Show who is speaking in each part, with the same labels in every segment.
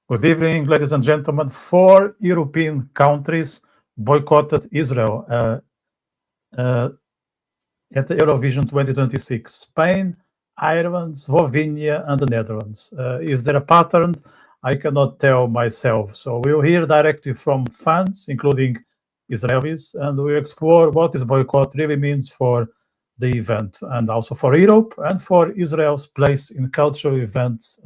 Speaker 1: Good evening, ladies and gentlemen. Four European countries boycotted Israel uh, at the Eurovision 2026. Spain, Ireland, Slovenia, and the Netherlands. Is there a pattern? I cannot tell myself. So we'll hear directly from fans, including Israelis, and we'll explore what this boycott really means for the event and also for Europe and for Israel's place in cultural events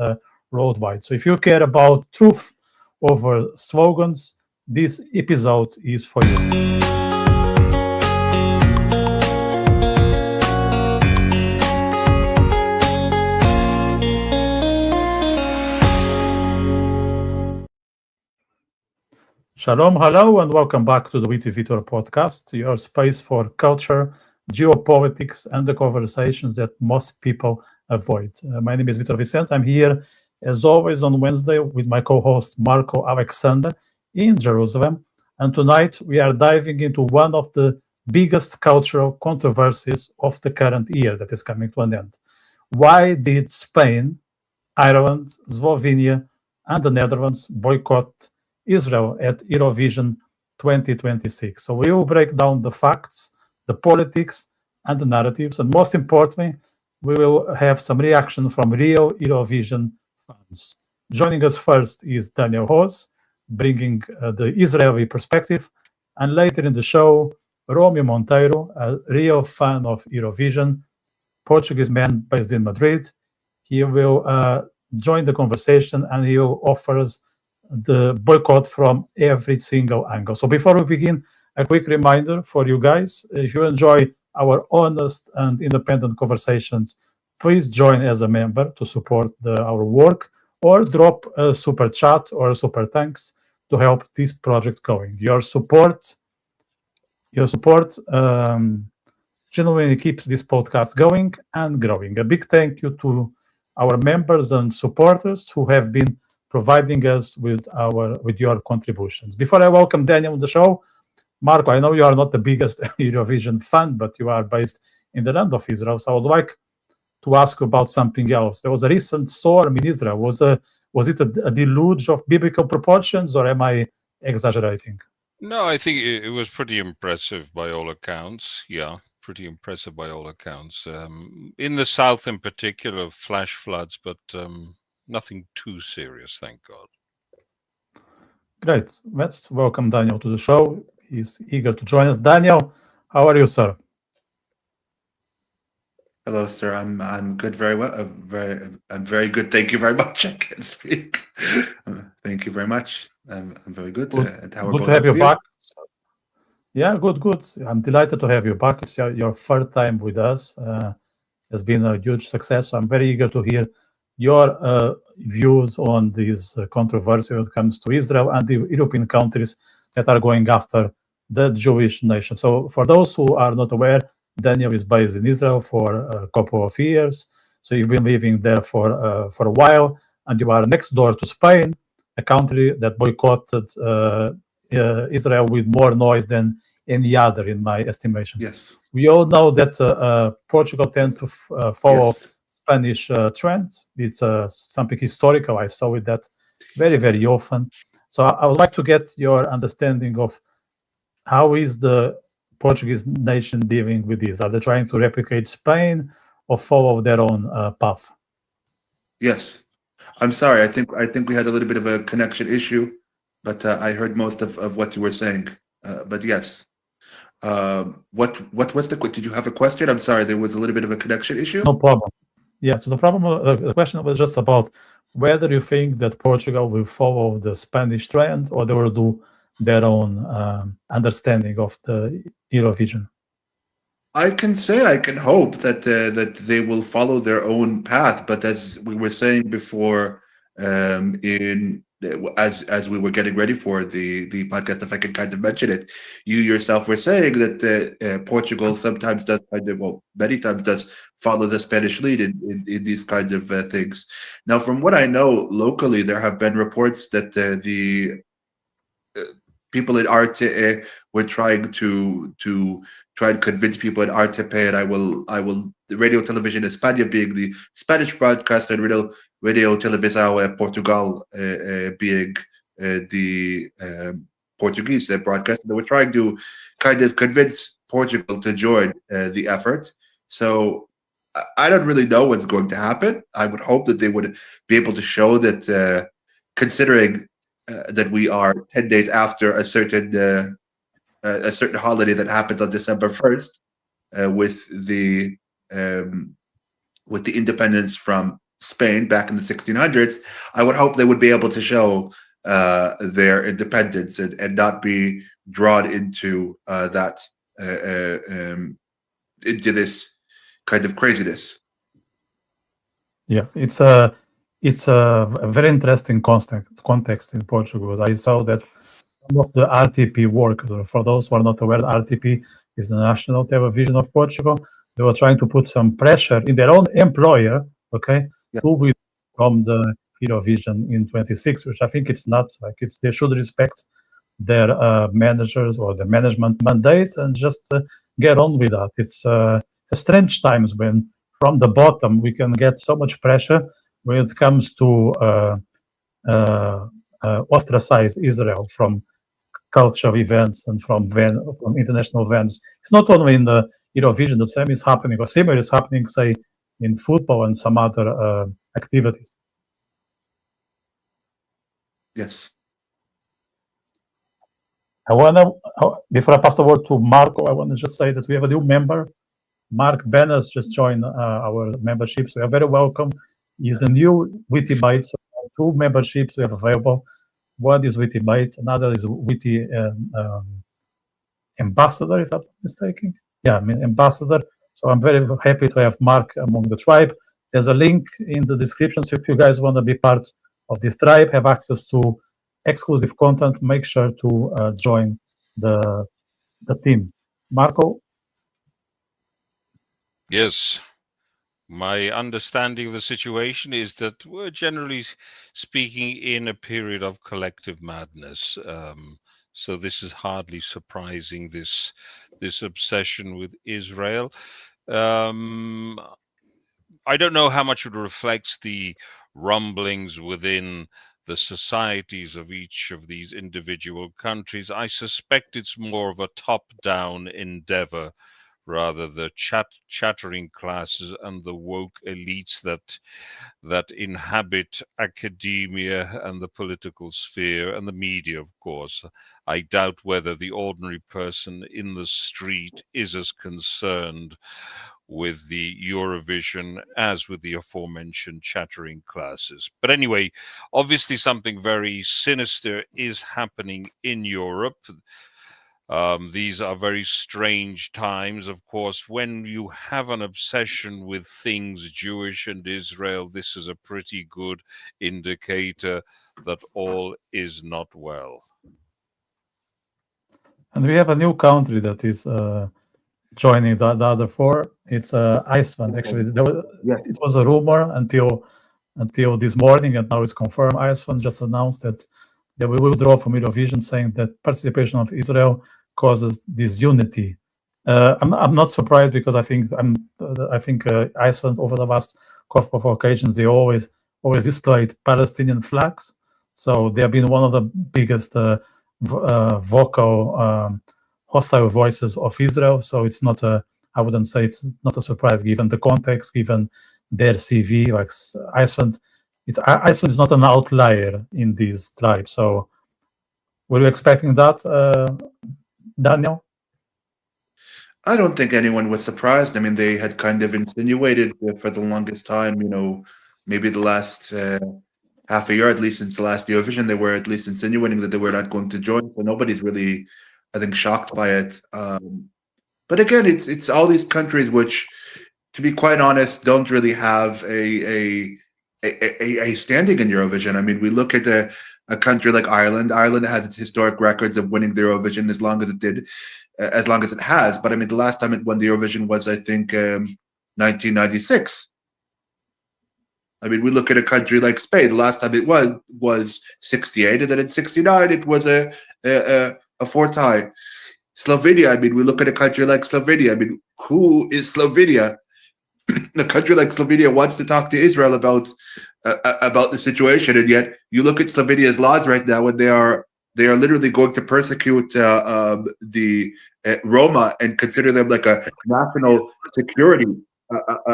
Speaker 1: worldwide. So if you care about truth over slogans, this episode is for you. Shalom, hello, and welcome back to the Witty Vítor Podcast, your space for culture, geopolitics, and the conversations that most people avoid. My name is Vitor Vicente. I'm here, as always, on Wednesday with my co-host Marco Alexander in Jerusalem. And tonight we are diving into one of the biggest cultural controversies of the current year that is coming to an end. Why did Spain, Ireland, Slovenia, and the Netherlands boycott Israel at Eurovision 2026? So we will break down the facts, the politics, and the narratives. And most importantly, we will have some reaction from real Eurovision fans. Joining us first is Daniel Hos, bringing the Israeli perspective. And later in the show, Romeu Monteiro, a real fan of Eurovision, Portuguese man based in Madrid. He will join the conversation and he will offer us the boycott from every single angle. So before we begin, a quick reminder for you guys: if you enjoy our honest and independent conversations, please join as a member to support our work, or drop a super chat or a super thanks to help this project going. Your support genuinely keeps this podcast going and growing. A big thank you to our members and supporters who have been providing us with your contributions. Before I welcome Daniel on the show, Marco, I know you are not the biggest Eurovision fan, but you are based in the land of Israel. So I would like to ask you about something else. There was a recent storm in Israel. Was it a deluge of biblical proportions, or am I exaggerating?
Speaker 2: No, I think it was pretty impressive by all accounts. Yeah, pretty impressive by all accounts. In the south in particular, flash floods, but nothing too serious, thank God.
Speaker 1: Great. Let's welcome Daniel to the show. He's eager to join us. Daniel, how are you, sir?
Speaker 3: Hello, sir. I'm good. Very well. I'm very good. Thank you very much. I can speak. Thank you very much. I'm very good.
Speaker 1: Good to have you back. Yeah, good. I'm delighted to have you back. It's your third time with us. It's been a huge success. So I'm very eager to hear your views on this controversy when it comes to Israel and the European countries that are going after the Jewish nation. So for those who are not aware, Daniel is based in Israel for a couple of years. So you've been living there for a while, and you are next door to Spain, a country that boycotted Israel with more noise than any other, in my estimation.
Speaker 3: Yes.
Speaker 1: We all know that Portugal tend to follow Spanish trends. It's something historical. I saw it that very, very often. So I would like to get your understanding of how is the Portuguese nation dealing with this? Are they trying to replicate Spain or follow their own path?
Speaker 3: Yes. I'm sorry. I think we had a little bit of a connection issue, but I heard most of what you were saying. But yes. What was did you have a question? I'm sorry, there was a little bit of a connection issue.
Speaker 1: No problem. Yeah, so the question was just about whether you think that Portugal will follow the Spanish trend or they will do their own understanding of the Eurovision.
Speaker 3: I can hope that that they will follow their own path, but as we were saying before, as we were getting ready for the podcast, if I can kind of mention it, you yourself were saying that Portugal sometimes does many times does follow the Spanish lead in these kinds of things. Now, from what I know locally, there have been reports that the people in Arte were trying to convince people in Arte, and I will the Radio Television España being the Spanish broadcaster, and Radio Televisão Portugal being the Portuguese broadcast. They were trying to kind of convince Portugal to join the effort. So I don't really know what's going to happen. I would hope that they would be able to show that, considering that we are 10 days after a certain holiday that happens on December 1st, with the independence from Spain back in the 1600s. I would hope they would be able to show their independence and not be drawn into into this kind of craziness.
Speaker 1: Yeah, it's a very interesting context in Portugal, because I saw that some of the RTP work, for those who are not aware, RTP is the national television of Portugal. They were trying to put some pressure in their own employer, okay, who will from the Eurovision in 26, which I think it's not like they should respect their managers or the management mandate and just get on with that. It's strange times when from the bottom we can get so much pressure when it comes to ostracize Israel from cultural events and from international events. It's not only in the Eurovision, the same is happening, or similar is happening, say, in football and some other activities.
Speaker 3: Yes.
Speaker 1: Before I pass the word to Marco, I want to just say that we have a new member. Mark Banners just joined our membership, so you're very welcome. He's a new Witty Bite, so 2 memberships we have available. One is Witty Bite, another is Witty Ambassador, if I'm not mistaken. Yeah, I mean Ambassador. So I'm very happy to have Mark among the tribe. There's a link in the description, so if you guys want to be part of this tribe, have access to exclusive content, make sure to join the team. Marco?
Speaker 2: Yes. My understanding of the situation is that we're generally speaking in a period of collective madness. So this is hardly surprising, this obsession with Israel. I don't know how much it reflects the rumblings within the societies of each of these individual countries. I suspect it's more of a top-down endeavor, rather the chattering classes and the woke elites that inhabit academia and the political sphere and the media, of course. I doubt whether the ordinary person in the street is as concerned with the Eurovision as with the aforementioned chattering classes. But anyway, obviously something very sinister is happening in Europe. These are very strange times, of course. When you have an obsession with things Jewish and Israel, this is a pretty good indicator that all is not well.
Speaker 1: And we have a new country that is joining the other 4. It's Iceland. Actually, it was a rumor until this morning, and now it's confirmed. Iceland just announced that they will withdraw from Eurovision, saying that participation of Israel causes disunity. I'm not surprised, because I think Iceland over the last couple of occasions they always displayed Palestinian flags, so they have been one of the biggest vocal hostile voices of Israel. So it's not I wouldn't say it's not a surprise given the context, given their CV. Like Iceland is not an outlier in this tribe. So were you expecting that, Daniel?
Speaker 3: I don't think anyone was surprised. I mean, they had kind of insinuated for the longest time, maybe the last half a year, at least since the last Eurovision, they were at least insinuating that they were not going to join. So nobody's really, I think, shocked by it. But again, it's all these countries which, to be quite honest, don't really have a standing in Eurovision. I mean, we look at a country like Ireland. Ireland has its historic records of winning the Eurovision as long as it did, as long as it has. But I mean, the last time it won the Eurovision was, I think, 1996. I mean, we look at a country like Spain. The last time it was 68, and then in 69 it was a 4th time. Slovenia. I mean, we look at a country like Slovenia. I mean, who is Slovenia? A country like Slovenia wants to talk to Israel about about the situation, and yet you look at Slovenia's laws right now, and they are literally going to persecute the Roma and consider them like a national security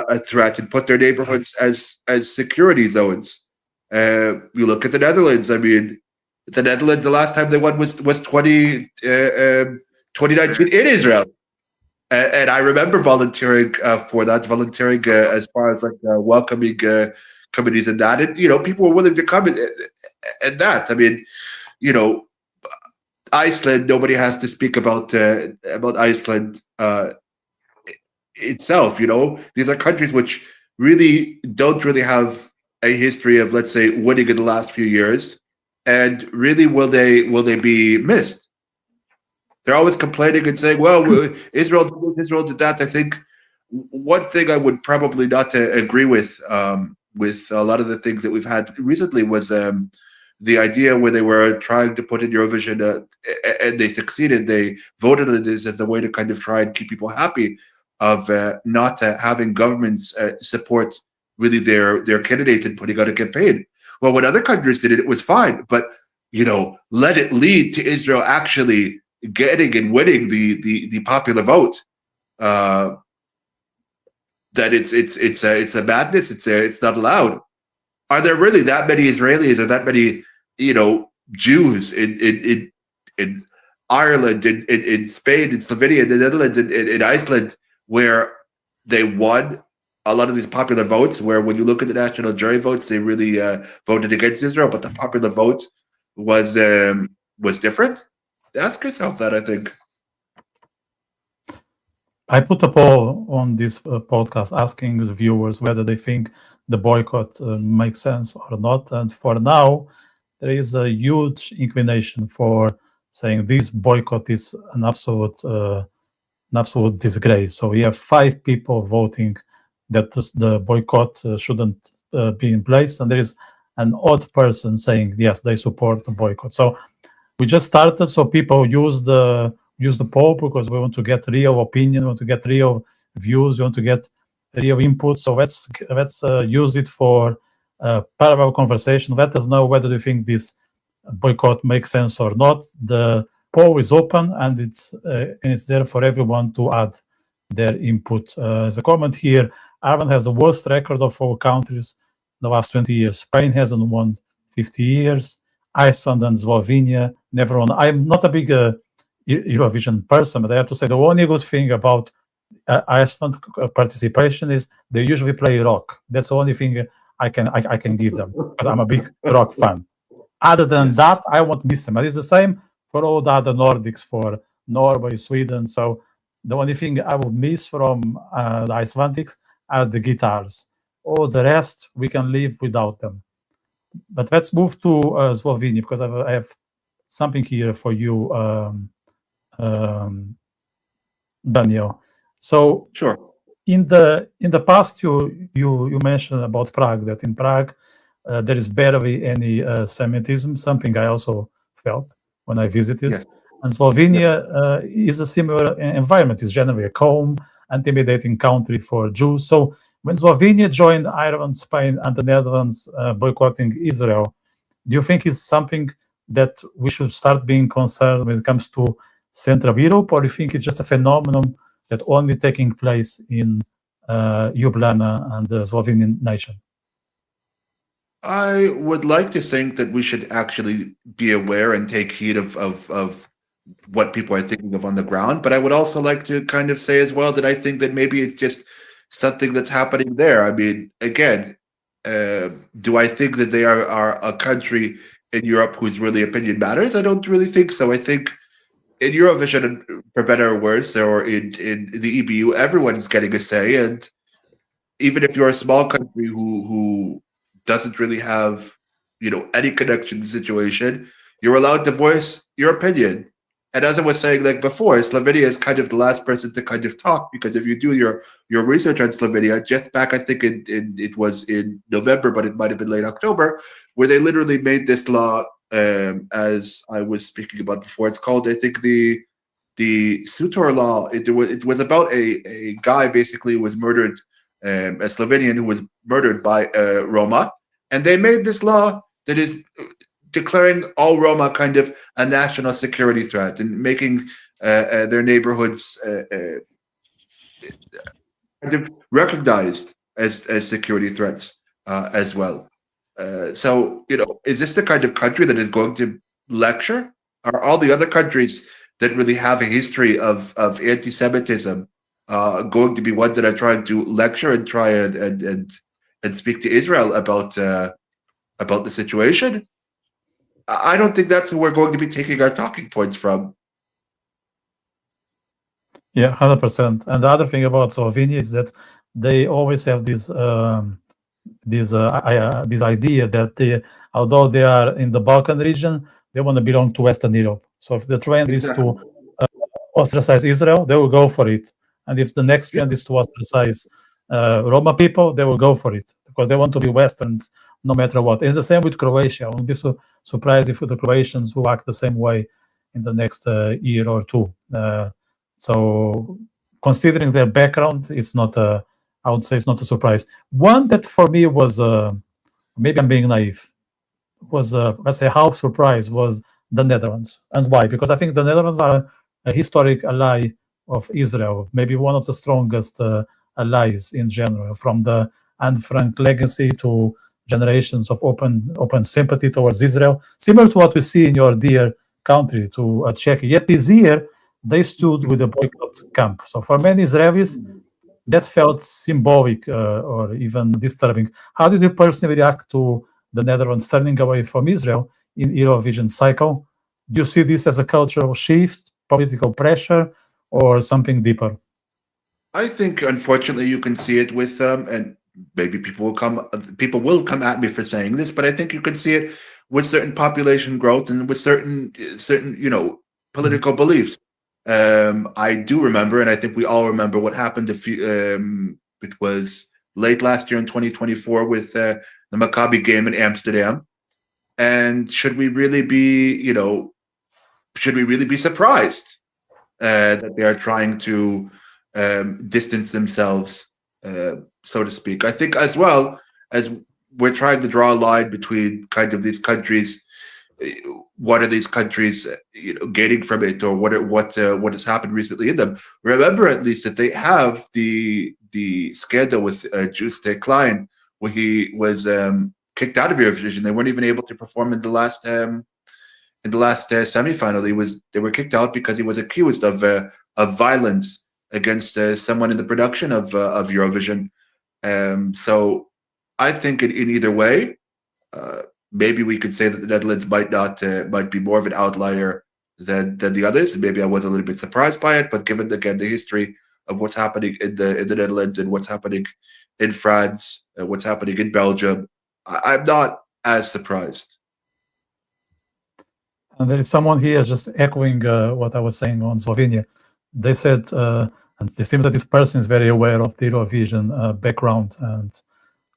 Speaker 3: a threat, and put their neighborhoods as security zones. You look at the Netherlands. I mean, the Netherlands, the last time they won was 2019 in Israel. And I remember volunteering for that, as far as like welcoming committees and that. And, people were willing to come and that. I mean, Iceland, nobody has to speak about Iceland itself. These are countries which really don't really have a history of, let's say, winning in the last few years. And really, will they be missed? They're always complaining and saying, well, Israel did this, Israel did that. I think one thing I would probably not agree with a lot of the things that we've had recently was the idea where they were trying to put in Eurovision and they succeeded. They voted on this as a way to kind of try and keep people happy of not having governments support really their candidates and putting out a campaign. Well, when other countries did it, it was fine. But, let it lead to Israel actually getting and winning the popular vote. That it's a madness. It's not allowed. Are there really that many Israelis or that many Jews in Ireland, in Spain, in Slovenia, in the Netherlands, in Iceland, where they won a lot of these popular votes? Where when you look at the national jury votes, they really voted against Israel, but the popular vote was different. Ask yourself that, I think.
Speaker 1: I put a poll on this podcast asking the viewers whether they think the boycott makes sense or not. And for now, there is a huge inclination for saying this boycott is an absolute disgrace. So we have 5 people voting that the boycott shouldn't be in place. And there is an odd person saying, yes, they support the boycott. So we just started, so people use the poll because we want to get real opinion, we want to get real views, we want to get real input. So let's use it for parallel conversation. Let us know whether you think this boycott makes sense or not. The poll is open and it's there for everyone to add their input. As a comment here, Ireland has the worst record of all countries the last 20 years. Spain hasn't won 50 years. Iceland and Slovenia never won. I'm not a big Eurovision person, but I have to say the only good thing about Iceland participation is they usually play rock. That's the only thing I can give them because I'm a big rock fan. Other than that, I won't miss them. And it's the same for all the other Nordics, for Norway, Sweden. So the only thing I would miss from the Icelandics are the guitars. All the rest we can live without them. But let's move to Slovenia because I have something here for you, Daniel. So
Speaker 3: sure.
Speaker 1: In the past, you mentioned about Prague, that in Prague there is barely any Semitism. Something I also felt when I visited.
Speaker 3: Yes.
Speaker 1: And Slovenia is a similar environment. It's generally a calm, intimidating country for Jews. So when Slovenia joined Ireland, Spain, and the Netherlands boycotting Israel, do you think it's something that we should start being concerned when it comes to Central Europe, or do you think it's just a phenomenon that only taking place in Ljubljana and the Slovenian nation?
Speaker 3: I would like to think that we should actually be aware and take heed of what people are thinking of on the ground. But I would also like to kind of say as well that I think that maybe it's just something that's happening there. I mean, again, do I think that they are a country in Europe whose really opinion matters? I don't really think so. I think in Eurovision, for better or worse, or in the EBU, everyone is getting a say. And even if you're a small country who doesn't really have, any connection to the situation, you're allowed to voice your opinion. And as I was saying, like before, Slovenia is kind of the last person to kind of talk, because if you do your research on Slovenia, just back, I think it was in November, but it might have been late October, where they literally made this law, as I was speaking about before. It's called, I think, the Sutor law. It was about a guy basically who was murdered, a Slovenian who was murdered by Roma, And they made this law that is declaring all Roma kind of a national security threat and making their neighborhoods kind of recognized as security threats as well. So, is this the kind of country that is going to lecture? Are all the other countries that really have a history of anti-Semitism going to be ones that are trying to lecture and try and speak to Israel about the situation? I don't think that's who we're going to be taking our talking points from.
Speaker 1: Yeah, 100%. And the other thing about Slovenia is that they always have this idea that although they are in the Balkan region, they want to belong to Western Europe. So if the trend is to ostracize Israel, they will go for it. And if the next trend is to ostracize Roma people, they will go for it because they want to be Westerns no matter what. It's the same with Croatia. I won't be surprised if the Croatians will act the same way in the next year or two. So considering their background, it's not I would say it's not a surprise. One that for me was, maybe I'm being naive, was, let's say, half surprise was the Netherlands. And why? Because I think the Netherlands are a historic ally of Israel, maybe one of the strongest allies in general, from the Anne Frank legacy to generations of open sympathy towards Israel, similar to what we see in your dear country, to Czechia. Yet this year, they stood with the boycott camp. So for many Israelis, that felt symbolic or even disturbing. How did you personally react to the Netherlands turning away from Israel in Eurovision cycle? Do you see this as a cultural shift, political pressure, or something deeper?
Speaker 3: I think, unfortunately, you can see it with and maybe people will come at me for saying this, but I think you can see it with certain population growth and with certain political beliefs. I do remember, and I think we all remember what happened it was late last year in 2024 with the Maccabi game in Amsterdam. And should we really be surprised that they are trying to distance themselves, so to speak? I think as well as we're trying to draw a line between kind of these countries. What are these countries gaining from it, or what has happened recently in them? Remember at least that they have the scandal with Juste Klein, where he was kicked out of Eurovision. They weren't even able to perform in the last semifinal. They were kicked out because he was accused of violence against someone in the production of Eurovision. So I think in either way. Maybe we could say that the Netherlands might be more of an outlier than the others. Maybe I was a little bit surprised by it, but given again the history of what's happening in the Netherlands and what's happening in France, what's happening in Belgium, I'm not as surprised.
Speaker 1: And there is someone here just echoing what I was saying on Slovenia. They said, and it seems that this person is very aware of the Eurovision background and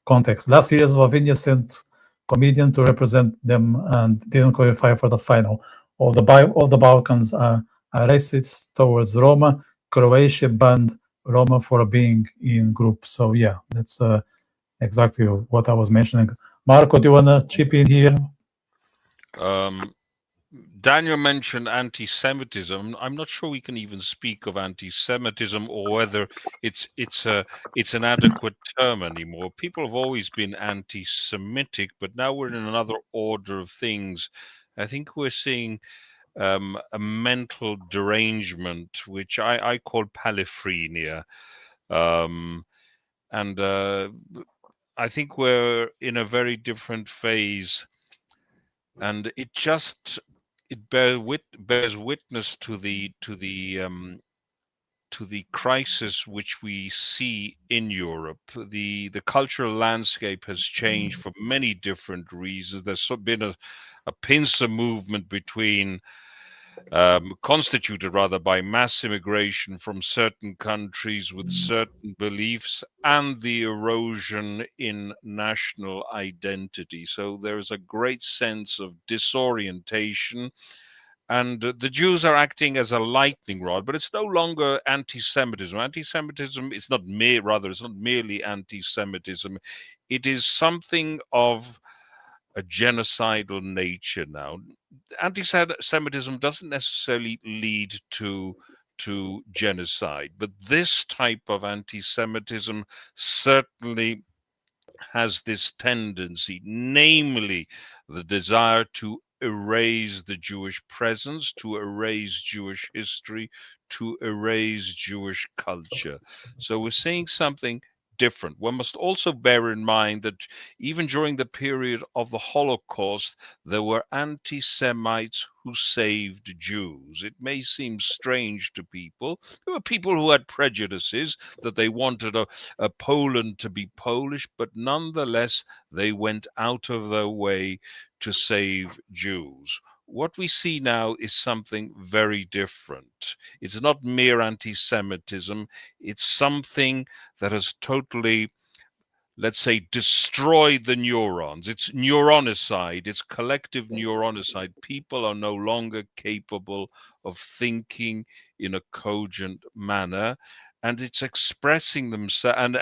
Speaker 1: context. Last year, Slovenia sent comedian to represent them and didn't qualify for the final. All the Balkans are racist towards Roma. Croatia banned Roma for being in group. So yeah, that's exactly what I was mentioning. Marco, do you want to chip in here?
Speaker 2: Daniel mentioned anti-Semitism. I'm not sure we can even speak of anti-Semitism or whether it's an adequate term anymore. People have always been anti-Semitic, but now we're in another order of things. I think we're seeing a mental derangement, which I call palifrenia, and I think we're in a very different phase, and it bears witness to the crisis which we see in Europe. The cultural landscape has changed for many different reasons. There's been a pincer movement between constituted rather by mass immigration from certain countries with certain beliefs and the erosion in national identity. So there is a great sense of disorientation And the Jews are acting as a lightning rod, but it's no longer anti-Semitism. Anti-Semitism is not it's not merely anti-Semitism. It is something of a genocidal nature now. Anti-Semitism doesn't necessarily lead to genocide, but this type of anti-Semitism certainly has this tendency, namely the desire to erase the Jewish presence, to erase Jewish history, to erase Jewish culture. So we're seeing something different. One must also bear in mind that even during the period of the Holocaust, there were anti-Semites who saved Jews. It may seem strange to people. There were people who had prejudices that they wanted a Poland to be Polish, but nonetheless, they went out of their way to save Jews. What we see now is something very different. It's not mere anti-Semitism. It's something that has totally, let's say, destroyed the neurons. It's neuronicide. It's collective neuronicide. People are no longer capable of thinking in a cogent manner. And it's expressing themselves, and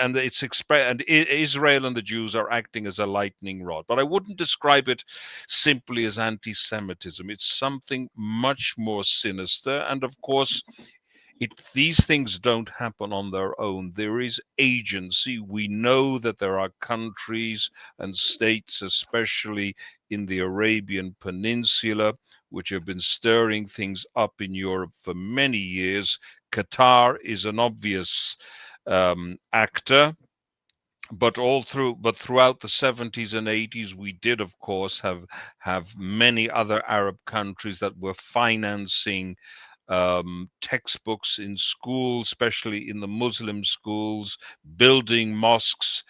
Speaker 2: Israel and the Jews are acting as a lightning rod. But I wouldn't describe it simply as anti-Semitism. It's something much more sinister. And of course, these things don't happen on their own. There is agency. We know that there are countries and states, especially in the Arabian Peninsula, which have been stirring things up in Europe for many years. Qatar is an obvious actor. But throughout the 70s and 80s, we did, of course, have many other Arab countries that were financing textbooks in schools, especially in the Muslim schools, building mosques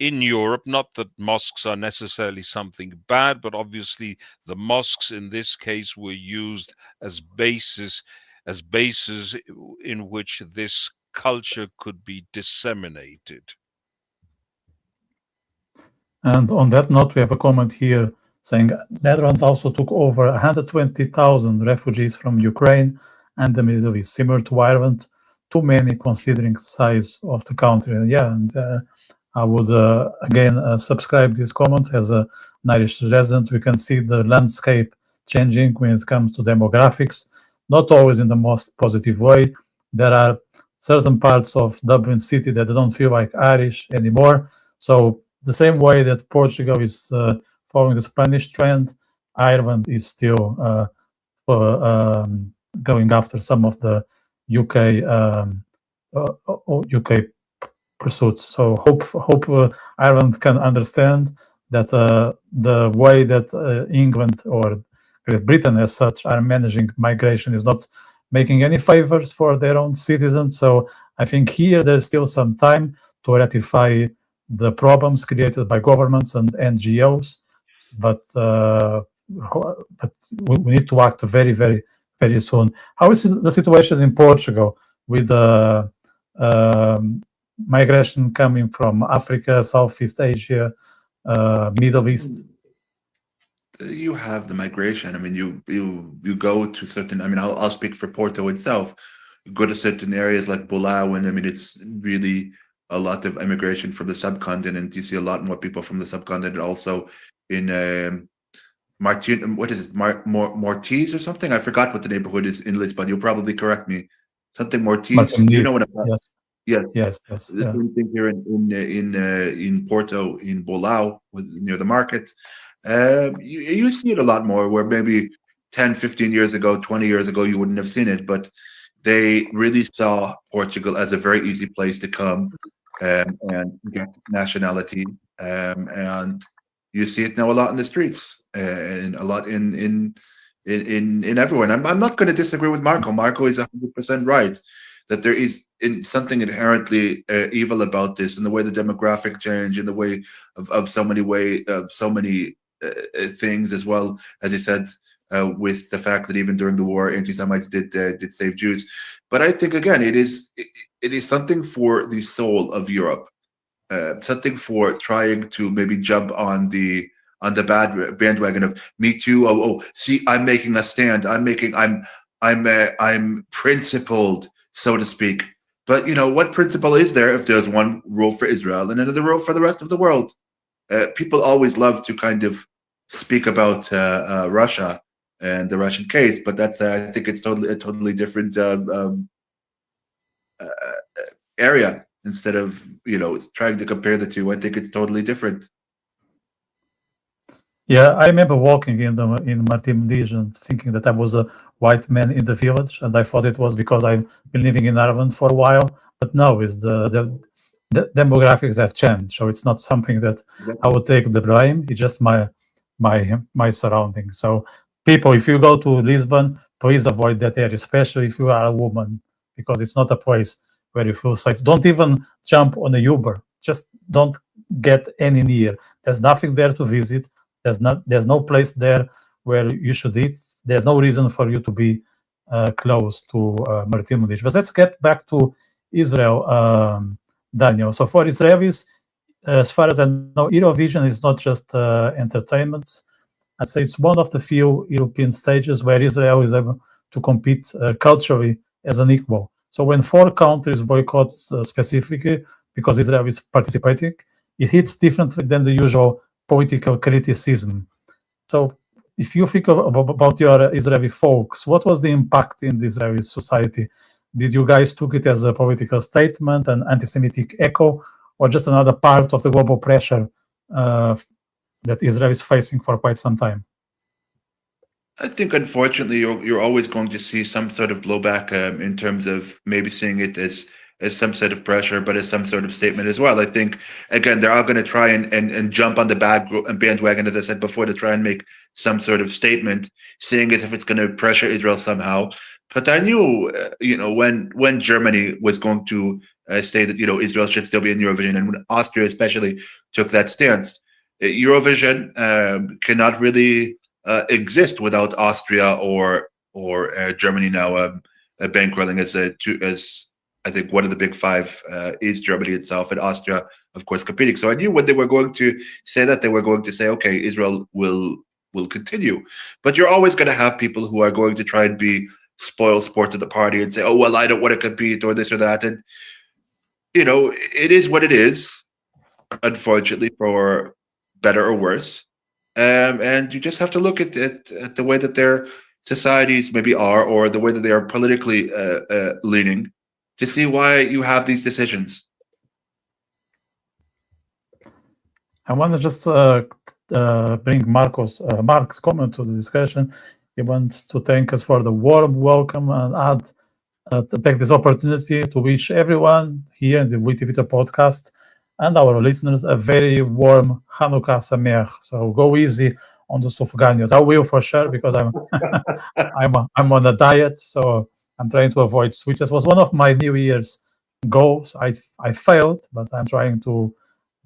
Speaker 2: in Europe. Not that mosques are necessarily something bad, but obviously the mosques in this case were used as bases in which this culture could be disseminated.
Speaker 1: And on that note, we have a comment here saying Netherlands also took over 120,000 refugees from Ukraine and the Middle East, similar to Ireland. Too many considering size of the country. And I would again subscribe this comment. As an Irish resident, we can see the landscape changing when it comes to demographics, not always in the most positive way. There are certain parts of Dublin city that don't feel like Irish anymore. So the same way that Portugal is following the Spanish trend, Ireland is still going after some of the UK pursuits. So hope Ireland can understand that the way that England or Great Britain as such are managing migration is not making any favors for their own citizens. So I think here there's still some time to ratify the problems created by governments and NGOs, but we need to act very, very, very soon. How is the situation in Portugal with migration coming from Africa, Southeast Asia, Middle East?
Speaker 3: You have the migration. I mean, you go to certain. I mean, I'll speak for Porto itself. You go to certain areas like Bulao, and I mean, it's really a lot of immigration from the subcontinent. You see a lot more people from the subcontinent also in Martin. What is it? Mortiz or something? I forgot what the neighborhood is in Lisbon. You'll probably correct me. Something Mortiz. You know what I'm talking about?
Speaker 1: Yes.
Speaker 3: The same thing here in Porto, in Bulao, near the market. You see it a lot more, where maybe 10, 15 years ago, 20 years ago, you wouldn't have seen it, but they really saw Portugal as a very easy place to come and get nationality. And you see it now a lot in the streets, and a lot in everyone. I'm not going to disagree with Marco. Marco is 100% right that there is something inherently evil about this, in the way the demographic change, in the way of so many things, as well as he said, with the fact that even during the war, anti-Semites did save Jews. But I think again, it is something for the soul of Europe, something for trying to maybe jump on the on the bandwagon of Me Too. See, I'm making a stand. I'm principled, so to speak. But what principle is there if there's one rule for Israel and another rule for the rest of the world? People always love to kind of speak about Russia and the Russian case, but that's I think it's a totally different area. Instead of trying to compare the two, I think it's totally different.
Speaker 1: Yeah, I remember walking in Martin and thinking that I was a white man in the village, and I thought it was because I've been living in Ireland for a while. But no, it's the demographics have changed, so it's not something that I would take the blame. It's just my surroundings. So people, if you go to Lisbon, please avoid that area, especially if you are a woman, because it's not a place where you feel safe. Don't even jump on a Uber. Just don't get any near. There's nothing there to visit. There's no place there where you should eat. There's no reason for you to be close to Martin. But let's get back to Israel, Daniel. So for Israelis, as far as I know, Eurovision is not just entertainment. I'd say it's one of the few European stages where Israel is able to compete culturally as an equal. So when 4 countries boycott specifically because Israel is participating, it hits differently than the usual political criticism. So if you think about your Israeli folks, what was the impact in the Israeli society? Did you guys took it as a political statement, an anti-Semitic echo, or just another part of the global pressure that Israel is facing for quite some time?
Speaker 3: I think, unfortunately, you're always going to see some sort of blowback in terms of maybe seeing it as some sort of pressure, but as some sort of statement as well. I think, again, they're all going to try and jump on the bandwagon, as I said before, to try and make some sort of statement, seeing as if it's going to pressure Israel somehow. But I knew, when Germany was going to say that, Israel should still be in Eurovision, and when Austria especially took that stance, Eurovision cannot really exist without Austria or Germany now bankrolling as I think one of the big 5 is Germany itself, and Austria, of course, competing. So I knew when they were going to say that, they were going to say, okay, Israel will continue. But you're always going to have people who are going to try and be spoil sport of the party and say, oh, well, I don't want to compete or this or that. And, it is what it is, unfortunately, for better or worse. And you just have to look at the way that their societies maybe are, or the way that they are politically leaning, to see why you have these decisions.
Speaker 1: I want to just bring Mark's comment to the discussion. He wants to thank us for the warm welcome and add to take this opportunity to wish everyone here in the Witty Vítor Podcast and our listeners a very warm Hanukkah Sameach. So go easy on the sufganiyot. I will for sure, because I'm on a diet, so I'm trying to avoid sweets. This was one of my New Year's goals. I failed, but I'm trying to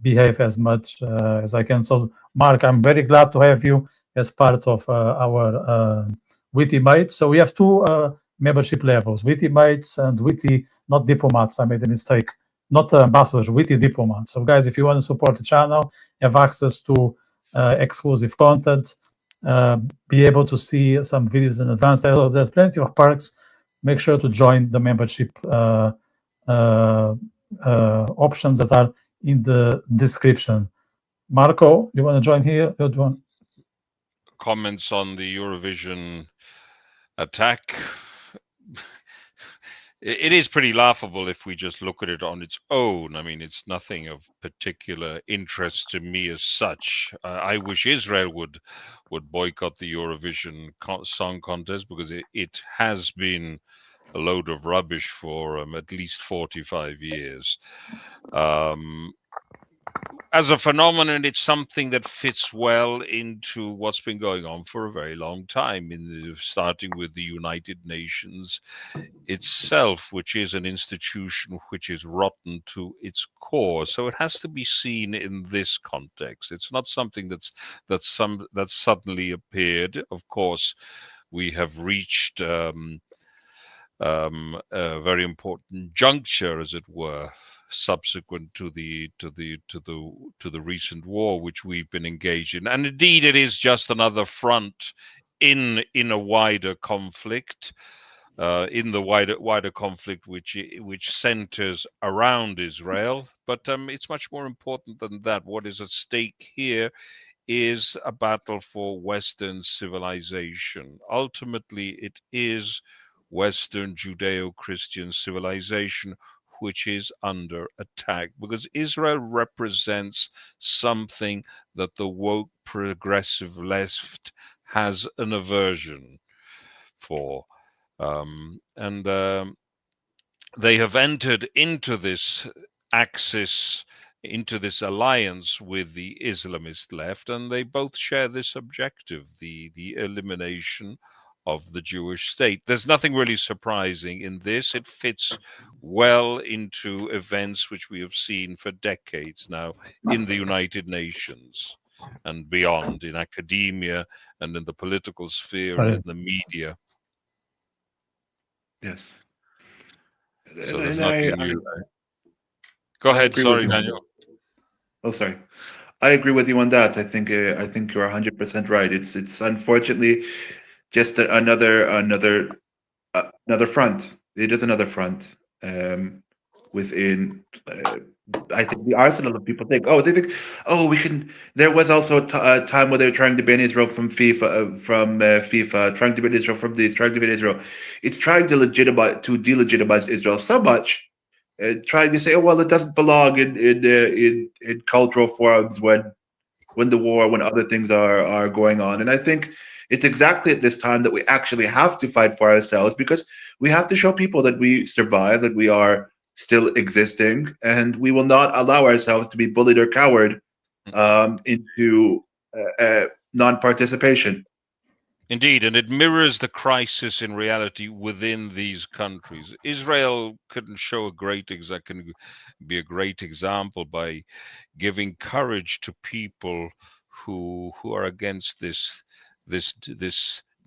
Speaker 1: behave as much as I can. So, Mark, I'm very glad to have you as part of our Witty Mates. So we have 2 membership levels, Witty Mates and Witty, not diplomats. I made a mistake. Not ambassadors, Witty diplomats. So, guys, if you want to support the channel, have access to exclusive content, be able to see some videos in advance. There's plenty of perks. Make sure to join the membership options that are in the description. Marco, you want to join here?
Speaker 2: Comments on the Eurovision attack. It is pretty laughable if we just look at it on its own. I mean, it's nothing of particular interest to me as such. I wish Israel would boycott the Eurovision Song Contest, because it has been a load of rubbish for at least 45 years. As a phenomenon, it's something that fits well into what's been going on for a very long time, starting with the United Nations itself, which is an institution which is rotten to its core. So it has to be seen in this context. It's not something that's suddenly appeared. Of course, we have reached a very important juncture, as it were, subsequent to the recent war which we've been engaged in. And indeed, it is just another front in a wider conflict. In the wider conflict which centers around Israel, but it's much more important than that. What is at stake here is a battle for Western civilization. Ultimately, it is Western Judeo-Christian civilization which is under attack, because Israel represents something that the woke progressive left has an aversion for. They have entered into this axis, into this alliance with the Islamist left, and they both share this objective, the elimination of the Jewish state. There's nothing really surprising in this. It fits well into events which we have seen for decades now in the United Nations and beyond, in academia and in the political sphere and in the media.
Speaker 3: Yes.
Speaker 2: So there's nothing new. Go ahead. Sorry, Daniel.
Speaker 3: Oh, sorry. I agree with you on that. I think you're 100% right. It's unfortunately just another front. It is another front within. I think the arsenal of people think, we can. There was also a time where they were trying to ban Israel from FIFA, trying to ban Israel from this, trying to ban Israel. It's trying to delegitimize Israel so much, trying to say, it doesn't belong in cultural forums when other things are going on. And I think it's exactly at this time that we actually have to fight for ourselves, because we have to show people that we survive, that we are still existing, and we will not allow ourselves to be bullied or cowered into non-participation.
Speaker 2: Indeed, and it mirrors the crisis in reality within these countries. Israel can be a great example by giving courage to people who are against this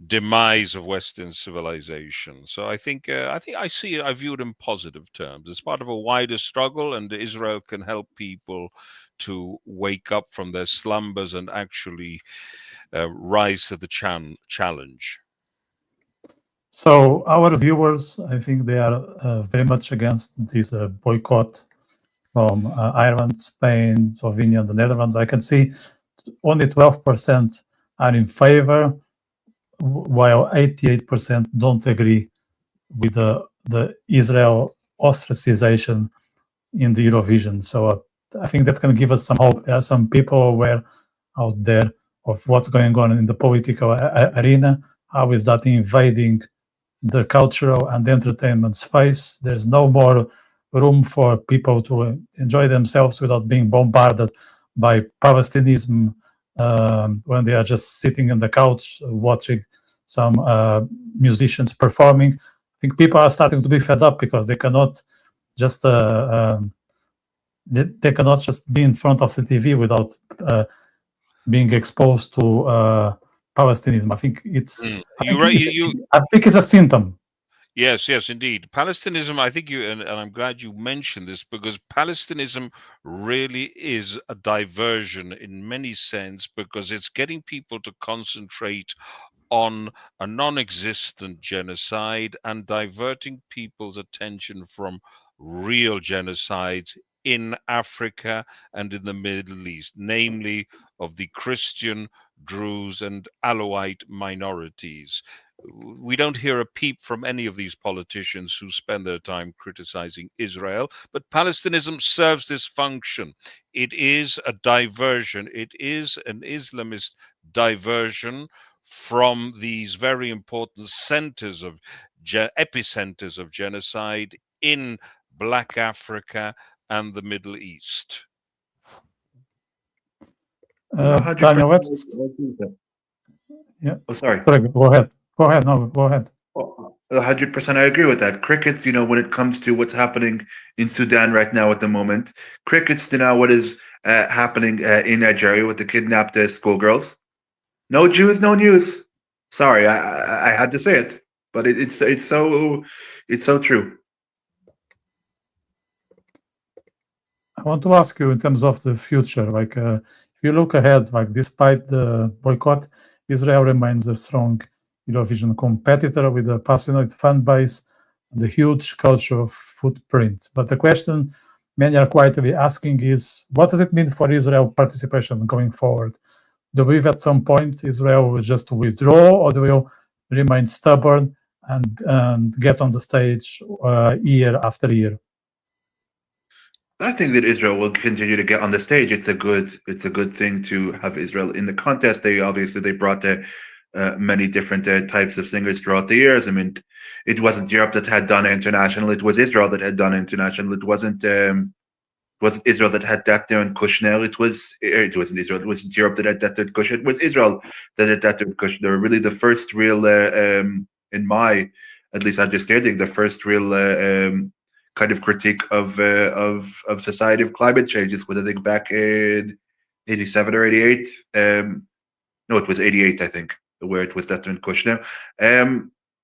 Speaker 2: demise of Western civilization. So I think I view it in positive terms. It's part of a wider struggle, and Israel can help people to wake up from their slumbers and actually rise to the challenge.
Speaker 1: So our viewers, I think they are very much against this boycott from Ireland, Spain, Slovenia, and the Netherlands. I can see only 12% are in favor, while 88% don't agree with the Israel ostracization in the Eurovision. So I think that can give us some hope. There are some people aware out there of what's going on in the political arena. How is that invading the cultural and entertainment space? There's no more room for people to enjoy themselves without being bombarded by Palestinianism when they are just sitting on the couch watching some musicians performing. I think people are starting to be fed up because they cannot just they cannot just be in front of the TV without being exposed to Palestinianism. I think it's I think it's a symptom.
Speaker 2: Yes, indeed. Palestinism, I think and I'm glad you mentioned this, because Palestinism really is a diversion in many sense, because it's getting people to concentrate on a non-existent genocide and diverting people's attention from real genocides in Africa and in the Middle East, namely of the Christian, Druze, and Alawite minorities. We don't hear a peep from any of these politicians who spend their time criticizing Israel, but Palestinism serves this function. It is a diversion. It is an Islamist diversion from these very important centers of epicenters of genocide in Black Africa and the Middle East.
Speaker 1: Daniel, let's... Yeah.
Speaker 3: Oh, sorry.
Speaker 1: Go ahead. Go ahead. No, go ahead.
Speaker 3: 100%. I agree with that. Crickets, when it comes to what's happening in Sudan right now at the moment, crickets to now what is happening in Nigeria with the kidnapped schoolgirls. No Jews, no news. Sorry, I had to say it, but it's so true.
Speaker 1: I want to ask you in terms of the future, like if you look ahead, like despite the boycott, Israel remains a strong Eurovision competitor with a passionate fan base and a huge cultural footprint. But the question many are quietly asking is, what does it mean for Israel participation going forward? Do we believe at some point Israel will just withdraw, or do we remain stubborn and get on the stage year after year?
Speaker 3: I think that Israel will continue to get on the stage. It's a good thing to have Israel in the contest. They brought many different types of singers throughout the years. I mean, it wasn't Europe that had done international. It was Israel that had done international. It wasn't Israel that had that there in Kushner. It wasn't Israel. It wasn't Europe that had that there in Kushner. It was Israel that had that there in Kushner. They were really the first real, in my at least understanding, the first real kind of critique of society of climate change. This was, I think, back in 87 or 88. No, it was 88, I think, where it was that in Kushner.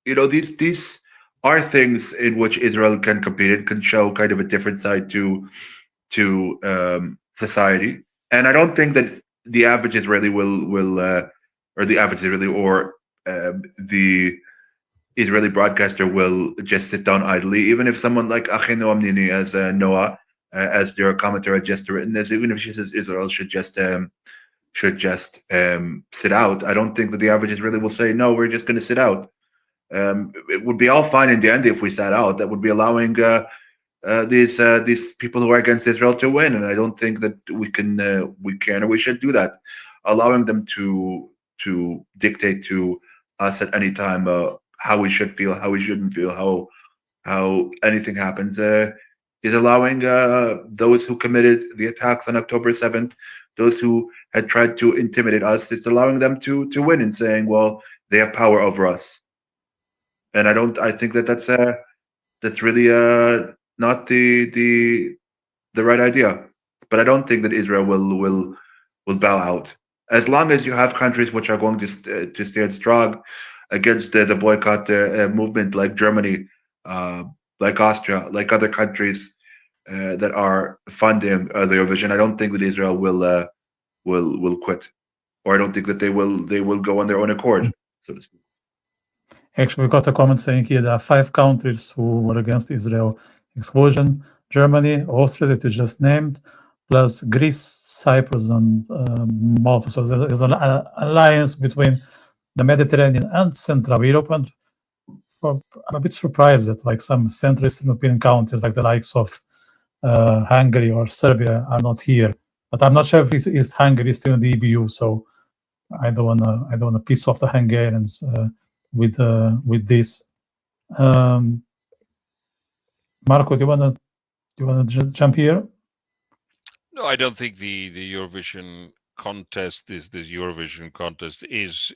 Speaker 3: These are things in which Israel can compete and can show kind of a different side to society. And I don't think that the average Israeli the Israeli broadcaster will just sit down idly, even if someone like Achinu Amnini, as Noah, as their commentator had just written this, even if she says Israel should just sit out. I don't think that the average Israeli will say, no, we're just going to sit out. It would be all fine in the end if we sat out. That would be allowing these people who are against Israel to win, and I don't think that we can or we should do that. Allowing them to dictate to us at any time how we should feel, how we shouldn't feel, how anything happens is allowing those who committed the attacks on October 7th, those who had tried to intimidate us, it's allowing them to win and saying, well, they have power over us. And I think that's really not the right idea. But I don't think that Israel will bow out. As long as you have countries which are going to stand strong against the boycott movement, like Germany, like Austria, like other countries that are funding the Eurovision, I don't think that Israel will quit, or I don't think that they will go on their own accord, so to speak.
Speaker 1: Actually, we got a comment saying here there are 5 countries who were against Israel exclusion: Germany, Austria that you just named, plus Greece, Cyprus, and Malta. So there's an alliance between the Mediterranean and Central Europe. And I'm a bit surprised that like some Central Eastern European countries, like the likes of Hungary or Serbia, are not here. But I'm not sure if Hungary is still in the EBU. So I don't want to piss off the Hungarians with this. Marco, do you want to jump here?
Speaker 2: No, I don't think the Eurovision contest, this Eurovision contest, is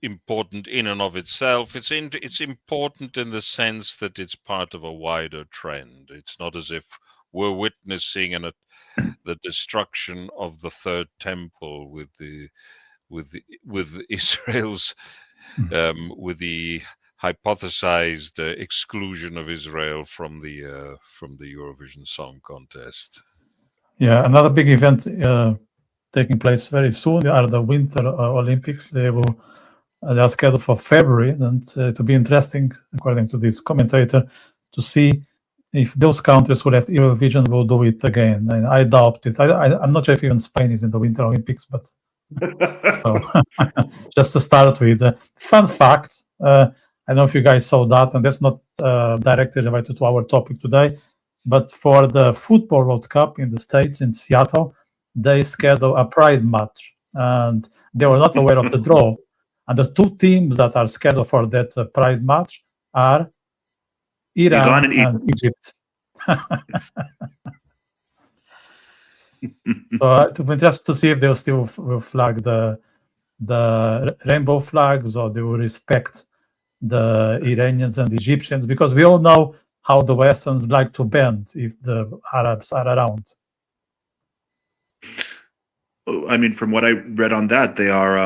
Speaker 2: important in and of itself. It's important in the sense that it's part of a wider trend. It's not as if we're witnessing the destruction of the third temple with Israel's with the hypothesized exclusion of Israel from the Eurovision Song Contest. Yeah,
Speaker 1: another big event taking place very soon are the Winter Olympics. They are scheduled for February, and it will be interesting, according to this commentator, to see if those countries who left Eurovision will do it again. And I doubt it. I'm not sure if even Spain is in the Winter Olympics, but so just to start with, fun fact. I don't know if you guys saw that, and that's not directly related to our topic today, but for the Football World Cup in the States, in Seattle, they scheduled a pride match, and they were not aware of the draw. And the 2 teams that are scheduled for that pride match are Iran and Egypt. So it will be just to see if they'll still flag the rainbow flags, or they will respect the Iranians and Egyptians, because we all know how the Westerns like to bend if the Arabs are around.
Speaker 3: I mean, from what I read on that, they are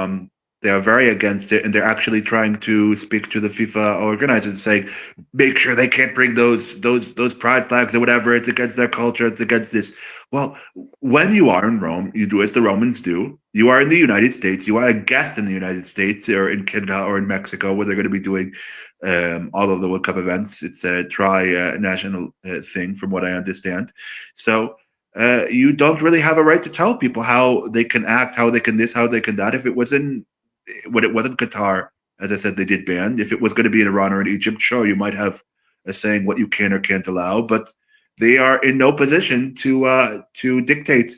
Speaker 3: They are very against it, and they're actually trying to speak to the FIFA organizers, saying, "Make sure they can't bring those pride flags or whatever. It's against their culture. It's against this." Well, when you are in Rome, you do as the Romans do. You are in the United States. You are a guest in the United States, or in Canada, or in Mexico, where they're going to be doing all of the World Cup events. It's a tri-national thing, from what I understand. So. You don't really have a right to tell people how they can act, how they can this, how they can that. If it wasn't when it wasn't Qatar, as I said, they did ban. If it was going to be in Iran or in Egypt, sure, you might have a saying what you can or can't allow, but they are in no position to dictate.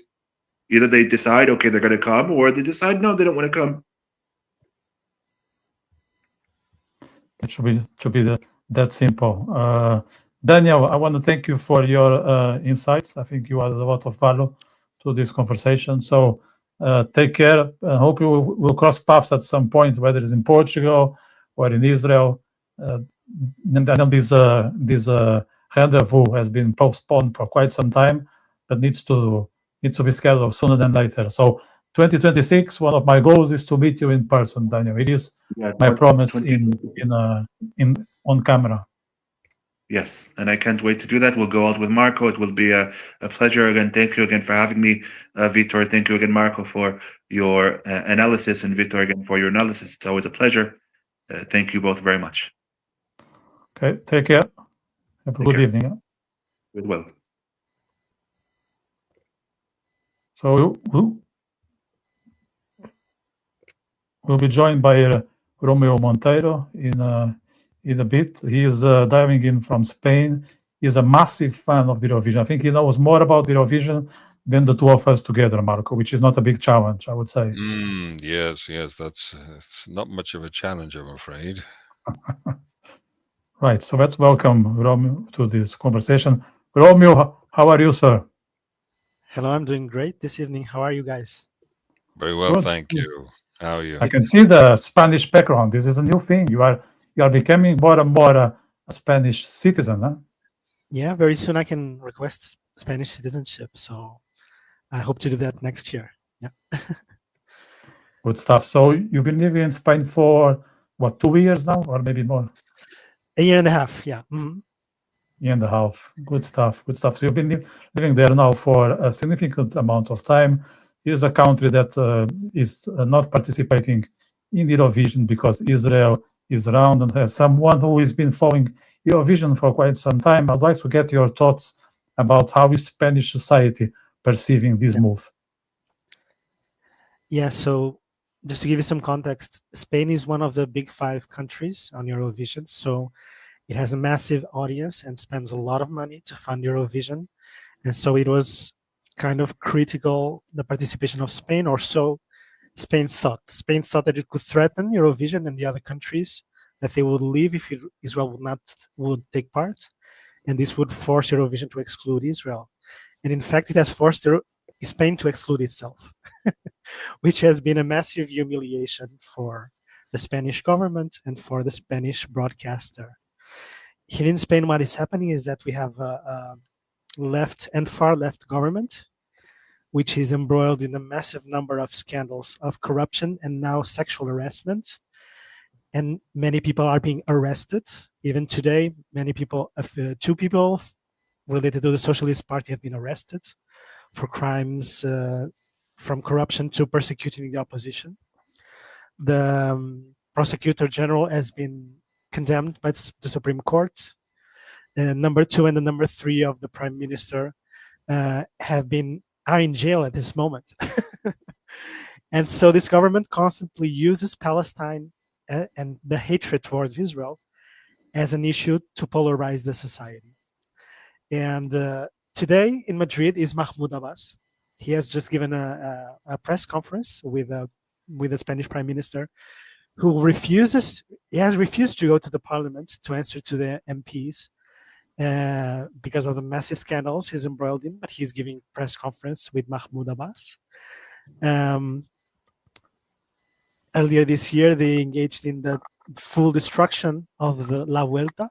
Speaker 3: Either they decide, okay, they're going to come, or they decide, no, they don't want to come.
Speaker 1: It should be that simple. Daniel, I want to thank you for your insights. I think you added a lot of value to this conversation. So take care. I hope you will cross paths at some point, whether it's in Portugal or in Israel. I know this rendezvous has been postponed for quite some time, but needs to be scheduled sooner than later. So 2026, one of my goals is to meet you in person, Daniel. It is my promise on camera.
Speaker 3: Yes, and I can't wait to do that. We'll go out with Marco. It will be a pleasure. Again, thank you again for having me, Vitor. Thank you again, Marco, for your analysis, and Vitor again for your analysis. It's always a pleasure. Thank you both very much.
Speaker 1: Okay, take care. Have a good evening.
Speaker 3: Goodwill.
Speaker 1: So we'll be joined by Romeu Monteiro in a bit. He is diving in from Spain. He's a massive fan of the Eurovision. I think he knows more about the Eurovision than the two of us together, Marco, which is not a big challenge, I would say.
Speaker 2: Yes, it's not much of a challenge, I'm afraid.
Speaker 1: Right, so let's welcome Romeu to this conversation. Romeu, how are you, sir?
Speaker 4: Hello, I'm doing great this evening. How are you guys?
Speaker 2: Very well, good. Thank you. How are you?
Speaker 1: I can see the Spanish background. This is a new thing. You are becoming more and more a Spanish citizen, huh?
Speaker 4: Yeah, very soon I can request Spanish citizenship. So I hope to do that next year. Yeah.
Speaker 1: Good stuff. So you've been living in Spain for, what, 2 years now, or maybe more?
Speaker 4: A year and a half, yeah. Mm-hmm.
Speaker 1: Year and a half. Good stuff. So you've been living there now for a significant amount of time. It is a country that is not participating in Eurovision because Israel is around, and as someone who has been following Eurovision for quite some time, I'd like to get your thoughts about how is Spanish society perceiving this move.
Speaker 4: Yeah, so just to give you some context, Spain is one of the big 5 countries on Eurovision. So it has a massive audience and spends a lot of money to fund Eurovision. And so it was kind of critical, the participation of Spain, or so Spain thought. Spain thought that it could threaten Eurovision and the other countries, that they would leave if Israel would take part, and this would force Eurovision to exclude Israel. And in fact, it has forced Spain to exclude itself, which has been a massive humiliation for the Spanish government and for the Spanish broadcaster. Here in Spain, what is happening is that we have a left and far left government, which is embroiled in a massive number of scandals of corruption and now sexual harassment. And many people are being arrested. Even today, many people, 2 people related to the Socialist Party have been arrested for crimes from corruption to persecuting the opposition. The prosecutor general has been condemned by the Supreme Court. Number 2 and the number 3 of the Prime Minister are in jail at this moment. And so this government constantly uses Palestine and the hatred towards Israel as an issue to polarize the society. And today in Madrid is Mahmoud Abbas. He has just given a press conference with the Spanish Prime Minister, who has refused to go to the parliament to answer to the MPs because of the massive scandals he's embroiled in, but he's giving press conference with Mahmoud Abbas. Earlier this year, they engaged in the full destruction of the La Vuelta,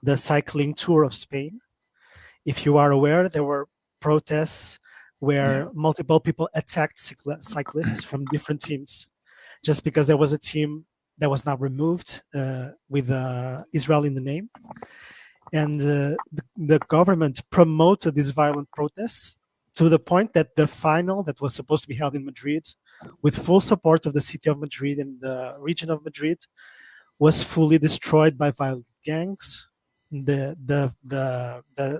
Speaker 4: the cycling tour of Spain. If you are aware, there were protests where multiple people attacked cyclists from different teams. just because there was a team that was not removed with Israel in the name. And the government promoted these violent protests to the point that the final that was supposed to be held in Madrid, with full support of the city of Madrid and the region of Madrid, was fully destroyed by violent gangs. The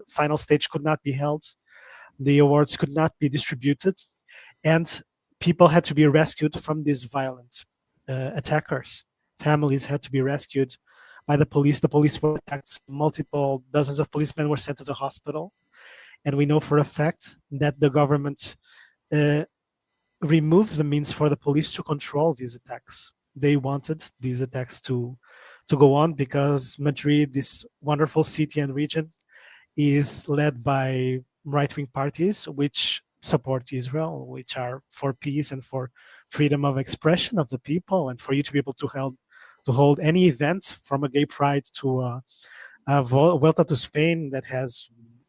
Speaker 4: final stage could not be held. The awards could not be distributed, and people had to be rescued from these violent attackers. Families had to be rescued by the police. The police were attacked. Multiple dozens of policemen were sent to the hospital. And we know for a fact that the government removed the means for the police to control these attacks. They wanted these attacks to go on because Madrid, this wonderful city and region, is led by right-wing parties which support Israel, which are for peace and for freedom of expression of the people, and for you to be able to hold any event, from a gay pride to a Vuelta to Spain that has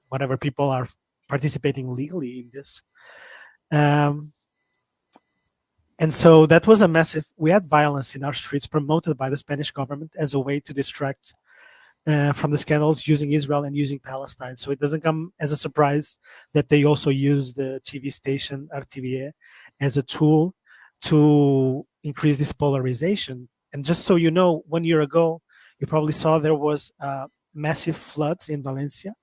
Speaker 4: whatever people are participating legally in this. And so that was a massive, we had violence in our streets promoted by the Spanish government as a way to distract from the scandals using Israel and using Palestine. So it doesn't come as a surprise that they also use the TV station RTVE as a tool to increase this polarization. And just so you know, 1 year ago, you probably saw there was massive floods in Valencia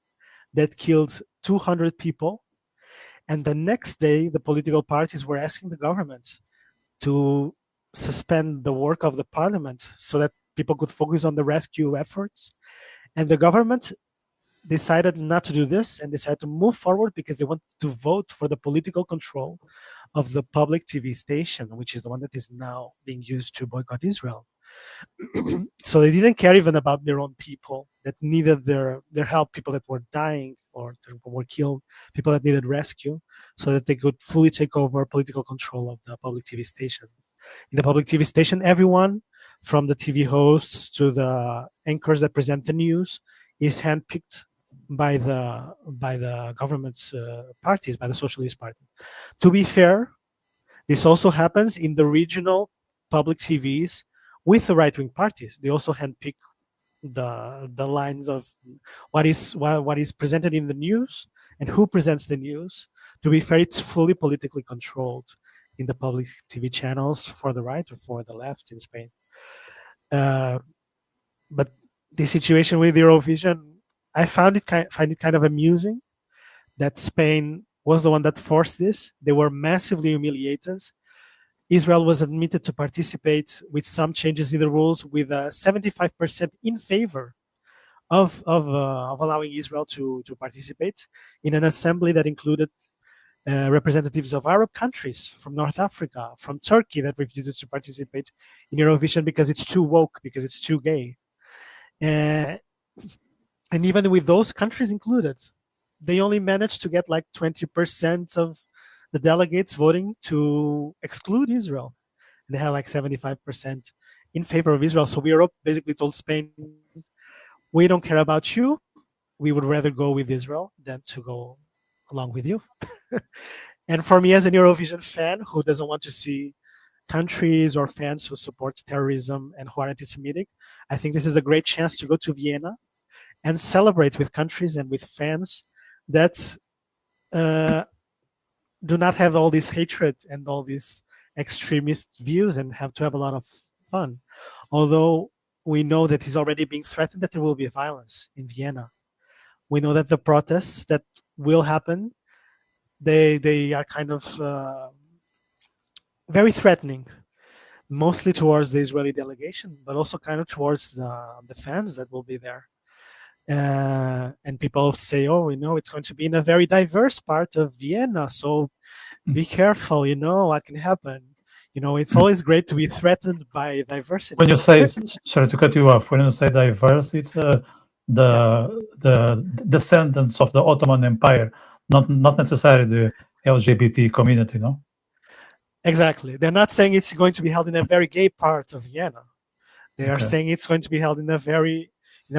Speaker 4: that killed 200 people. And the next day, the political parties were asking the government to suspend the work of the parliament so that people could focus on the rescue efforts. And the government decided not to do this and decided to move forward because they wanted to vote for the political control of the public TV station, which is the one that is now being used to boycott Israel. So they didn't care even about their own people that needed their help, people that were dying or were killed, people that needed rescue, so that they could fully take over political control of the public TV station. In the public TV station, everyone from the TV hosts to the anchors that present the news is handpicked by the government's parties, by the Socialist Party. To be fair, this also happens in the regional public TVs with the right-wing parties. They also handpick the lines of what is presented in the news and who presents the news. To be fair, it's fully politically controlled in the public TV channels for the right or for the left in Spain. But the situation with Eurovision, I find it kind of amusing that Spain was the one that forced this. They were massively humiliated. Israel was admitted to participate with some changes in the rules, with 75% in favor of allowing Israel to participate in an assembly that included representatives of Arab countries, from North Africa, from Turkey, that refuses to participate in Eurovision because it's too woke, because it's too gay. And even with those countries included, they only managed to get like 20% of the delegates voting to exclude Israel. And they had like 75% in favor of Israel. So Europe basically told Spain, we don't care about you. We would rather go with Israel than to go along with you. And for me, as an Eurovision fan who doesn't want to see countries or fans who support terrorism and who are anti-Semitic, I think this is a great chance to go to Vienna and celebrate with countries and with fans that do not have all this hatred and all these extremist views, and have to have a lot of fun. Although we know that it's already being threatened that there will be violence in Vienna. We know that the protests that will happen, they are kind of very threatening, mostly towards the Israeli delegation, but also kind of towards the fans that will be there. And people say, oh, it's going to be in a very diverse part of Vienna, so be careful, what can happen. It's always great to be threatened by diversity.
Speaker 1: When you say, sorry to cut you off, when you say diverse, it's the descendants of the Ottoman Empire, not necessarily the LGBT community, no?
Speaker 4: Exactly. They're not saying it's going to be held in a very gay part of Vienna. They are saying it's going to be held in a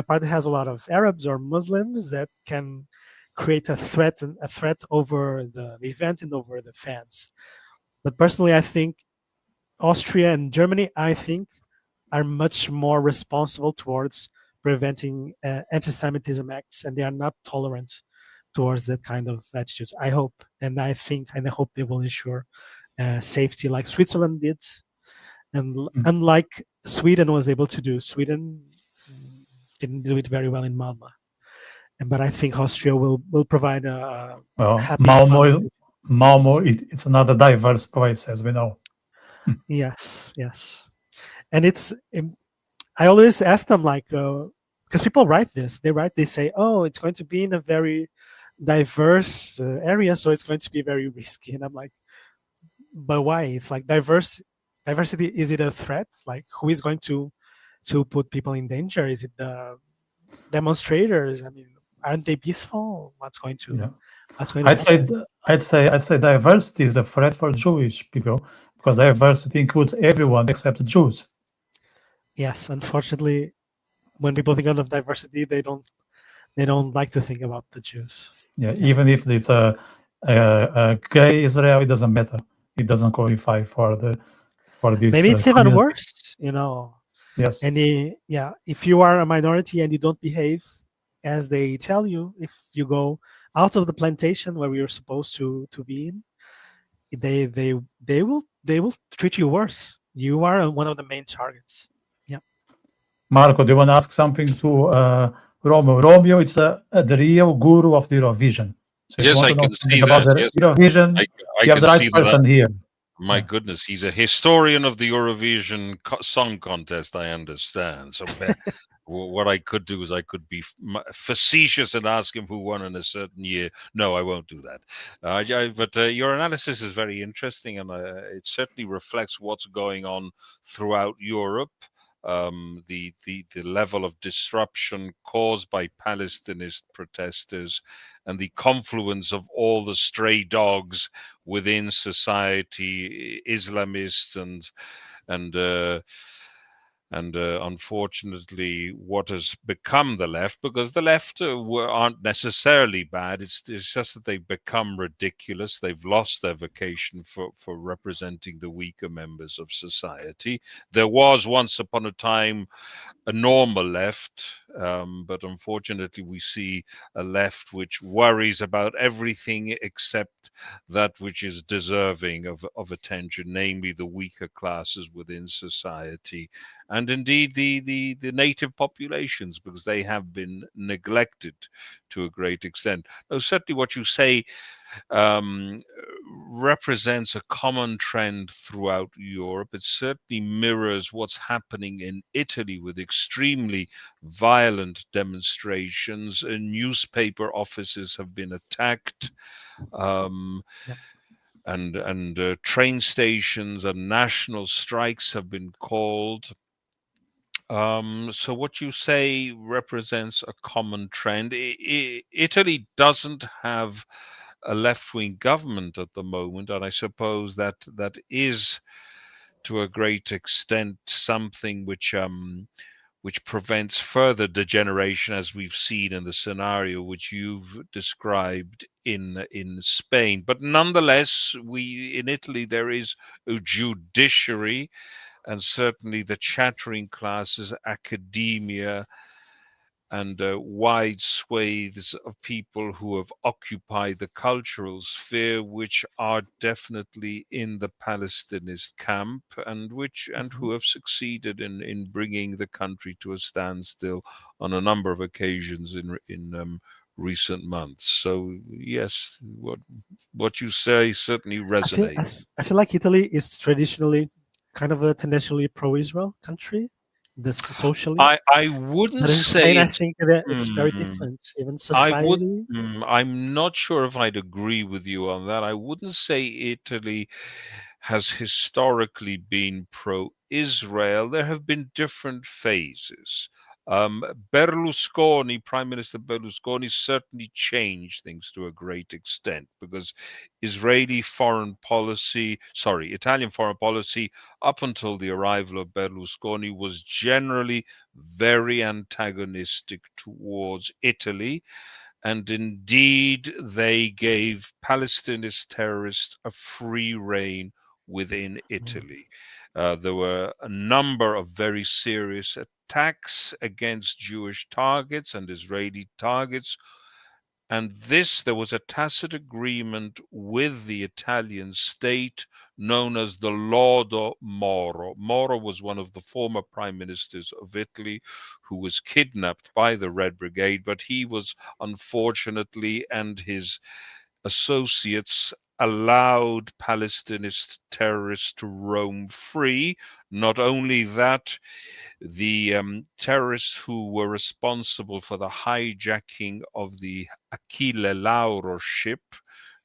Speaker 4: part that has a lot of Arabs or Muslims that can create a threat over the event and over the fans. But personally, I think Austria and Germany, I think, are much more responsible towards preventing anti-Semitism acts, and they are not tolerant towards that kind of attitudes. I hope, and I think, and I hope they will ensure safety, like Switzerland did, and unlike Sweden was able to do. Sweden didn't do it very well in Malmö, but I think Austria will provide a happy.
Speaker 1: Malmö, it's another diverse place, as we know.
Speaker 4: Yes, and it's. I always ask them, like, because people write this. They say, "Oh, it's going to be in a very diverse area, so it's going to be very risky." And I'm like, "But why? It's like diversity. Is it a threat? Like, who is going to put people in danger? Is it the demonstrators? I mean, aren't they peaceful? What's going to?
Speaker 1: Yeah.
Speaker 4: What's going to?
Speaker 1: I'd say diversity is a threat for Jewish people, because diversity includes everyone except Jews.
Speaker 4: Yes, unfortunately, when people think of diversity, they don't like to think about the Jews.
Speaker 1: Yeah, even if it's a gay Israeli, it doesn't matter. It doesn't qualify for this.
Speaker 4: Maybe it's even worse,
Speaker 1: Yes.
Speaker 4: And if you are a minority and you don't behave as they tell you, if you go out of the plantation where you're supposed to be in, they will treat you worse. You are one of the main targets.
Speaker 1: Marco, do you want to ask something to Romeu? Romeu, it's the real guru of the Eurovision. So
Speaker 2: yes, I can see
Speaker 1: about
Speaker 2: that.
Speaker 1: The Eurovision, you have the right person here.
Speaker 2: My goodness, he's a historian of the Eurovision Song Contest, I understand. So what I could do is I could be facetious and ask him who won in a certain year. No, I won't do that. But your analysis is very interesting, and it certainly reflects what's going on throughout Europe. The level of disruption caused by Palestinist protesters and the confluence of all the stray dogs within society, Islamists and unfortunately what has become the left, because the left aren't necessarily bad. It's just that they've become ridiculous. They've lost their vocation for representing the weaker members of society. There was once upon a time a normal left, but unfortunately we see a left which worries about everything except that which is deserving of attention, namely the weaker classes within society, and indeed the native populations, because they have been neglected to a great extent. Now, certainly what you say represents a common trend throughout Europe. It certainly mirrors what's happening in Italy with extremely violent demonstrations. Newspaper offices have been attacked. And train stations and national strikes have been called. So what you say represents a common trend. Italy doesn't have a left-wing government at the moment, and I suppose that is to a great extent something which prevents further degeneration, as we've seen in the scenario which you've described in Spain. But nonetheless, in Italy there is a judiciary, and certainly the chattering classes, academia, and wide swathes of people who have occupied the cultural sphere, which are definitely in the Palestinist camp, and who have succeeded in bringing the country to a standstill on a number of occasions in recent months. So yes, what you say certainly resonates.
Speaker 4: I feel like Italy is traditionally kind of a tendency pro-Israel country. This socially,
Speaker 2: I wouldn't say.
Speaker 4: Spain, I think that it's very different. Even society.
Speaker 2: I'm not sure if I'd agree with you on that. I wouldn't say Italy has historically been pro-Israel. There have been different phases. Berlusconi, Prime Minister Berlusconi, certainly changed things to a great extent, because Italian foreign policy, up until the arrival of Berlusconi, was generally very antagonistic towards Italy. And indeed, they gave Palestinist terrorists a free rein within Italy. There were a number of very serious attacks against Jewish targets and Israeli targets. And there was a tacit agreement with the Italian state known as the Lodo Moro. Moro was one of the former prime ministers of Italy who was kidnapped by the Red Brigade, but he was unfortunately, and his associates allowed Palestinist terrorists to roam free. Not only that, the terrorists who were responsible for the hijacking of the Achille Lauro ship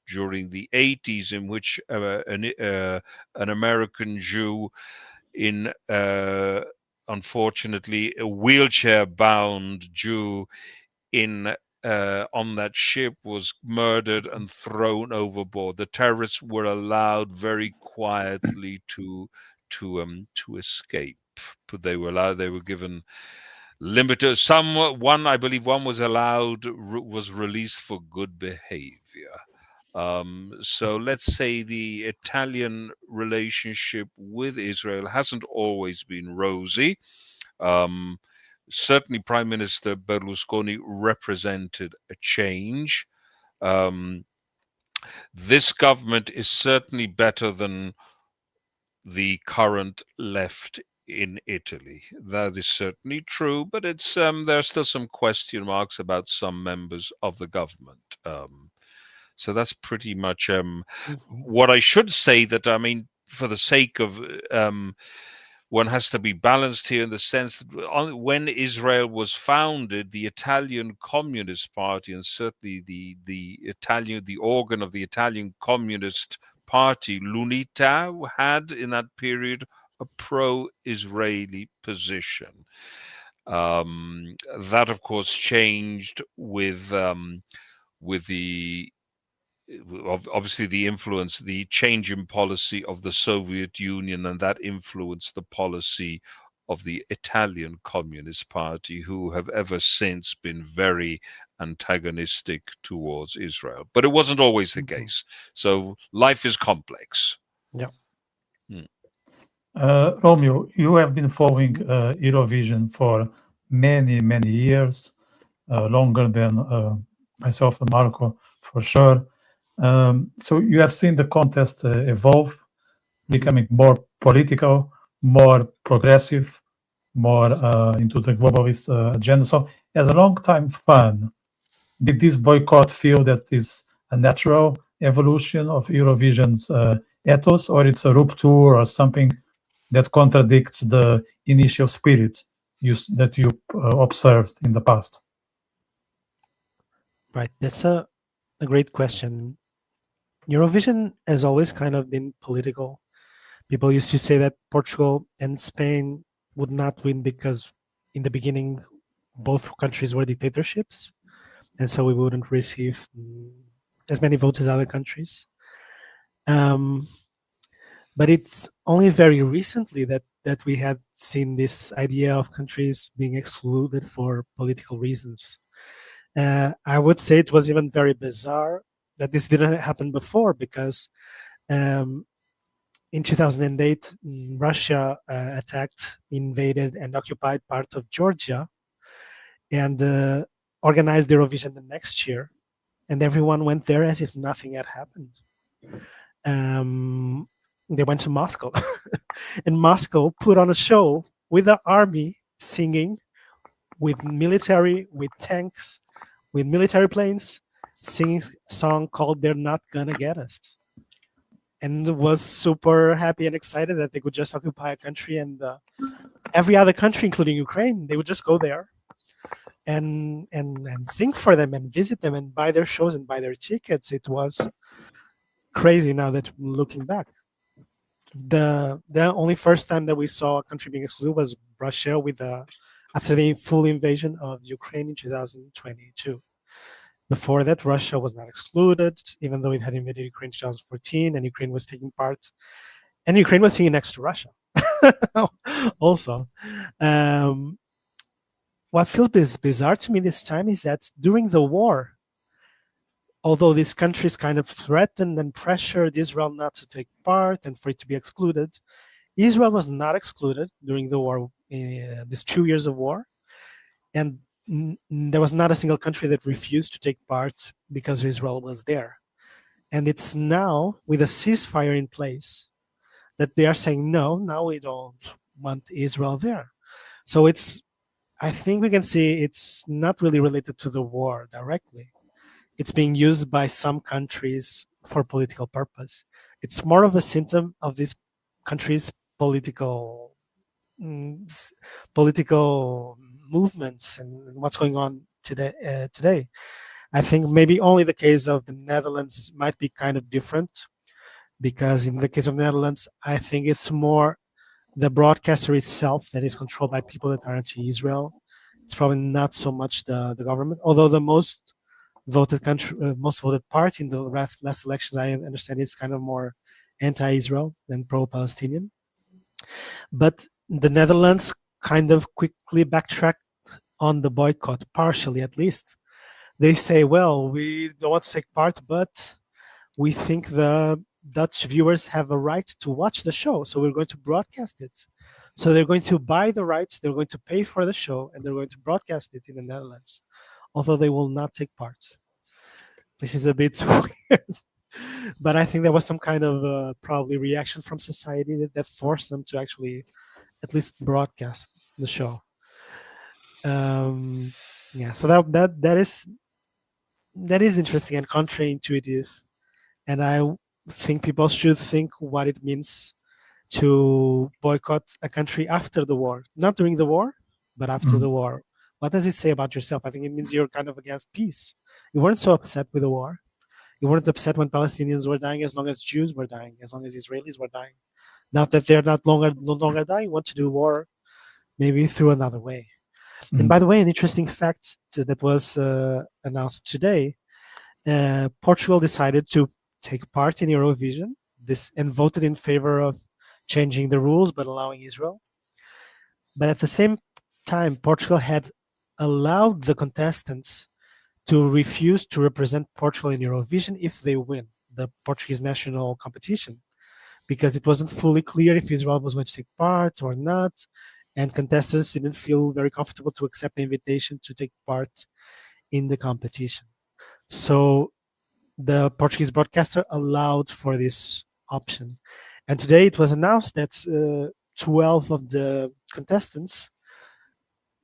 Speaker 2: during the 80s, in which an American Jew unfortunately, a wheelchair-bound Jew on that ship was murdered and thrown overboard. The terrorists were allowed very quietly to escape. But they were given limited. I believe one was released for good behavior. So let's say the Italian relationship with Israel hasn't always been rosy. Certainly, Prime Minister Berlusconi represented a change. This government is certainly better than the current left in Italy. That is certainly true, but it's there are still some question marks about some members of the government. So that's pretty much what I should say. That I mean, for the sake of one has to be balanced here in the sense that when Israel was founded, the Italian Communist Party, and certainly the organ of the Italian Communist Party, l'Unità, had in that period a pro-Israeli position. That, of course, changed with the obviously the change in policy of the Soviet Union, and that influenced the policy of the Italian Communist Party, who have ever since been very antagonistic towards Israel. But it wasn't always the case. So life is complex.
Speaker 4: Yeah.
Speaker 1: Romeu, you have been following Eurovision for many, many years, longer than myself and Marco, for sure. So you have seen the contest evolve, becoming more political, more progressive, more into the globalist agenda. So as a long-time fan, did this boycott feel that is a natural evolution of Eurovision's ethos, or it's a rupture or something that contradicts the initial spirit that you observed in the past?
Speaker 4: Right, that's a great question. Eurovision has always kind of been political. People used to say that Portugal and Spain would not win because in the beginning both countries were dictatorships, and so we wouldn't receive as many votes as other countries. But it's only very recently that we have seen this idea of countries being excluded for political reasons. I would say it was even very bizarre that this didn't happen before, because in 2008, Russia attacked, invaded, and occupied part of Georgia, and organized Eurovision the next year, and everyone went there as if nothing had happened. They went to Moscow, and Moscow put on a show with the army singing, with military, with tanks, with military planes, singing a song called "They're Not Gonna Get Us," and was super happy and excited that they could just occupy a country, and every other country, including Ukraine, they would just go there and sing for them and visit them and buy their shows and buy their tickets. It was crazy now that looking back. The only first time that we saw a country being excluded was Russia after the full invasion of Ukraine in 2022. Before that, Russia was not excluded, even though it had invaded Ukraine in 2014, and Ukraine was taking part. And Ukraine was singing next to Russia. Also, what feels bizarre to me this time is that during the war, although these countries kind of threatened and pressured Israel not to take part and for it to be excluded, Israel was not excluded during the war, these 2 years of war. And there was not a single country that refused to take part because Israel was there. And it's now, with a ceasefire in place, that they are saying, no, now we don't want Israel there. So I think we can see it's not really related to the war directly. It's being used by some countries for political purpose. It's more of a symptom of these countries' political movements and what's going on today. I think maybe only the case of the Netherlands might be kind of different, because in the case of Netherlands, I think it's more the broadcaster itself that is controlled by people that are anti-Israel. It's probably not so much the government, although the most voted party in the last elections, I understand, is kind of more anti-Israel than pro-Palestinian. But the Netherlands kind of quickly backtracked on the boycott, partially at least. They say, well, we don't want to take part, but we think the Dutch viewers have a right to watch the show, so we're going to broadcast it. So they're going to buy the rights, they're going to pay for the show, and they're going to broadcast it in the Netherlands, although they will not take part, which is a bit weird. But I think there was some kind of probably reaction from society that forced them to actually at least broadcast the show. So that is interesting and counterintuitive, and I think people should think what it means to boycott a country after the war, not during the war, but after the war. What does it say about yourself? I think it means you're kind of against peace. You weren't so upset with the war. You weren't upset when Palestinians were dying, as long as Jews were dying, as long as Israelis were dying. Now that they're no longer dying, you want to do war maybe through another way. And by the way, an interesting fact that was announced today, Portugal decided to take part in Eurovision and voted in favor of changing the rules but allowing Israel. But at the same time, Portugal had allowed the contestants to refuse to represent Portugal in Eurovision if they win the Portuguese national competition, because it wasn't fully clear if Israel was going to take part or not, and contestants didn't feel very comfortable to accept the invitation to take part in the competition. So the Portuguese broadcaster allowed for this option. And today it was announced that 12 of the contestants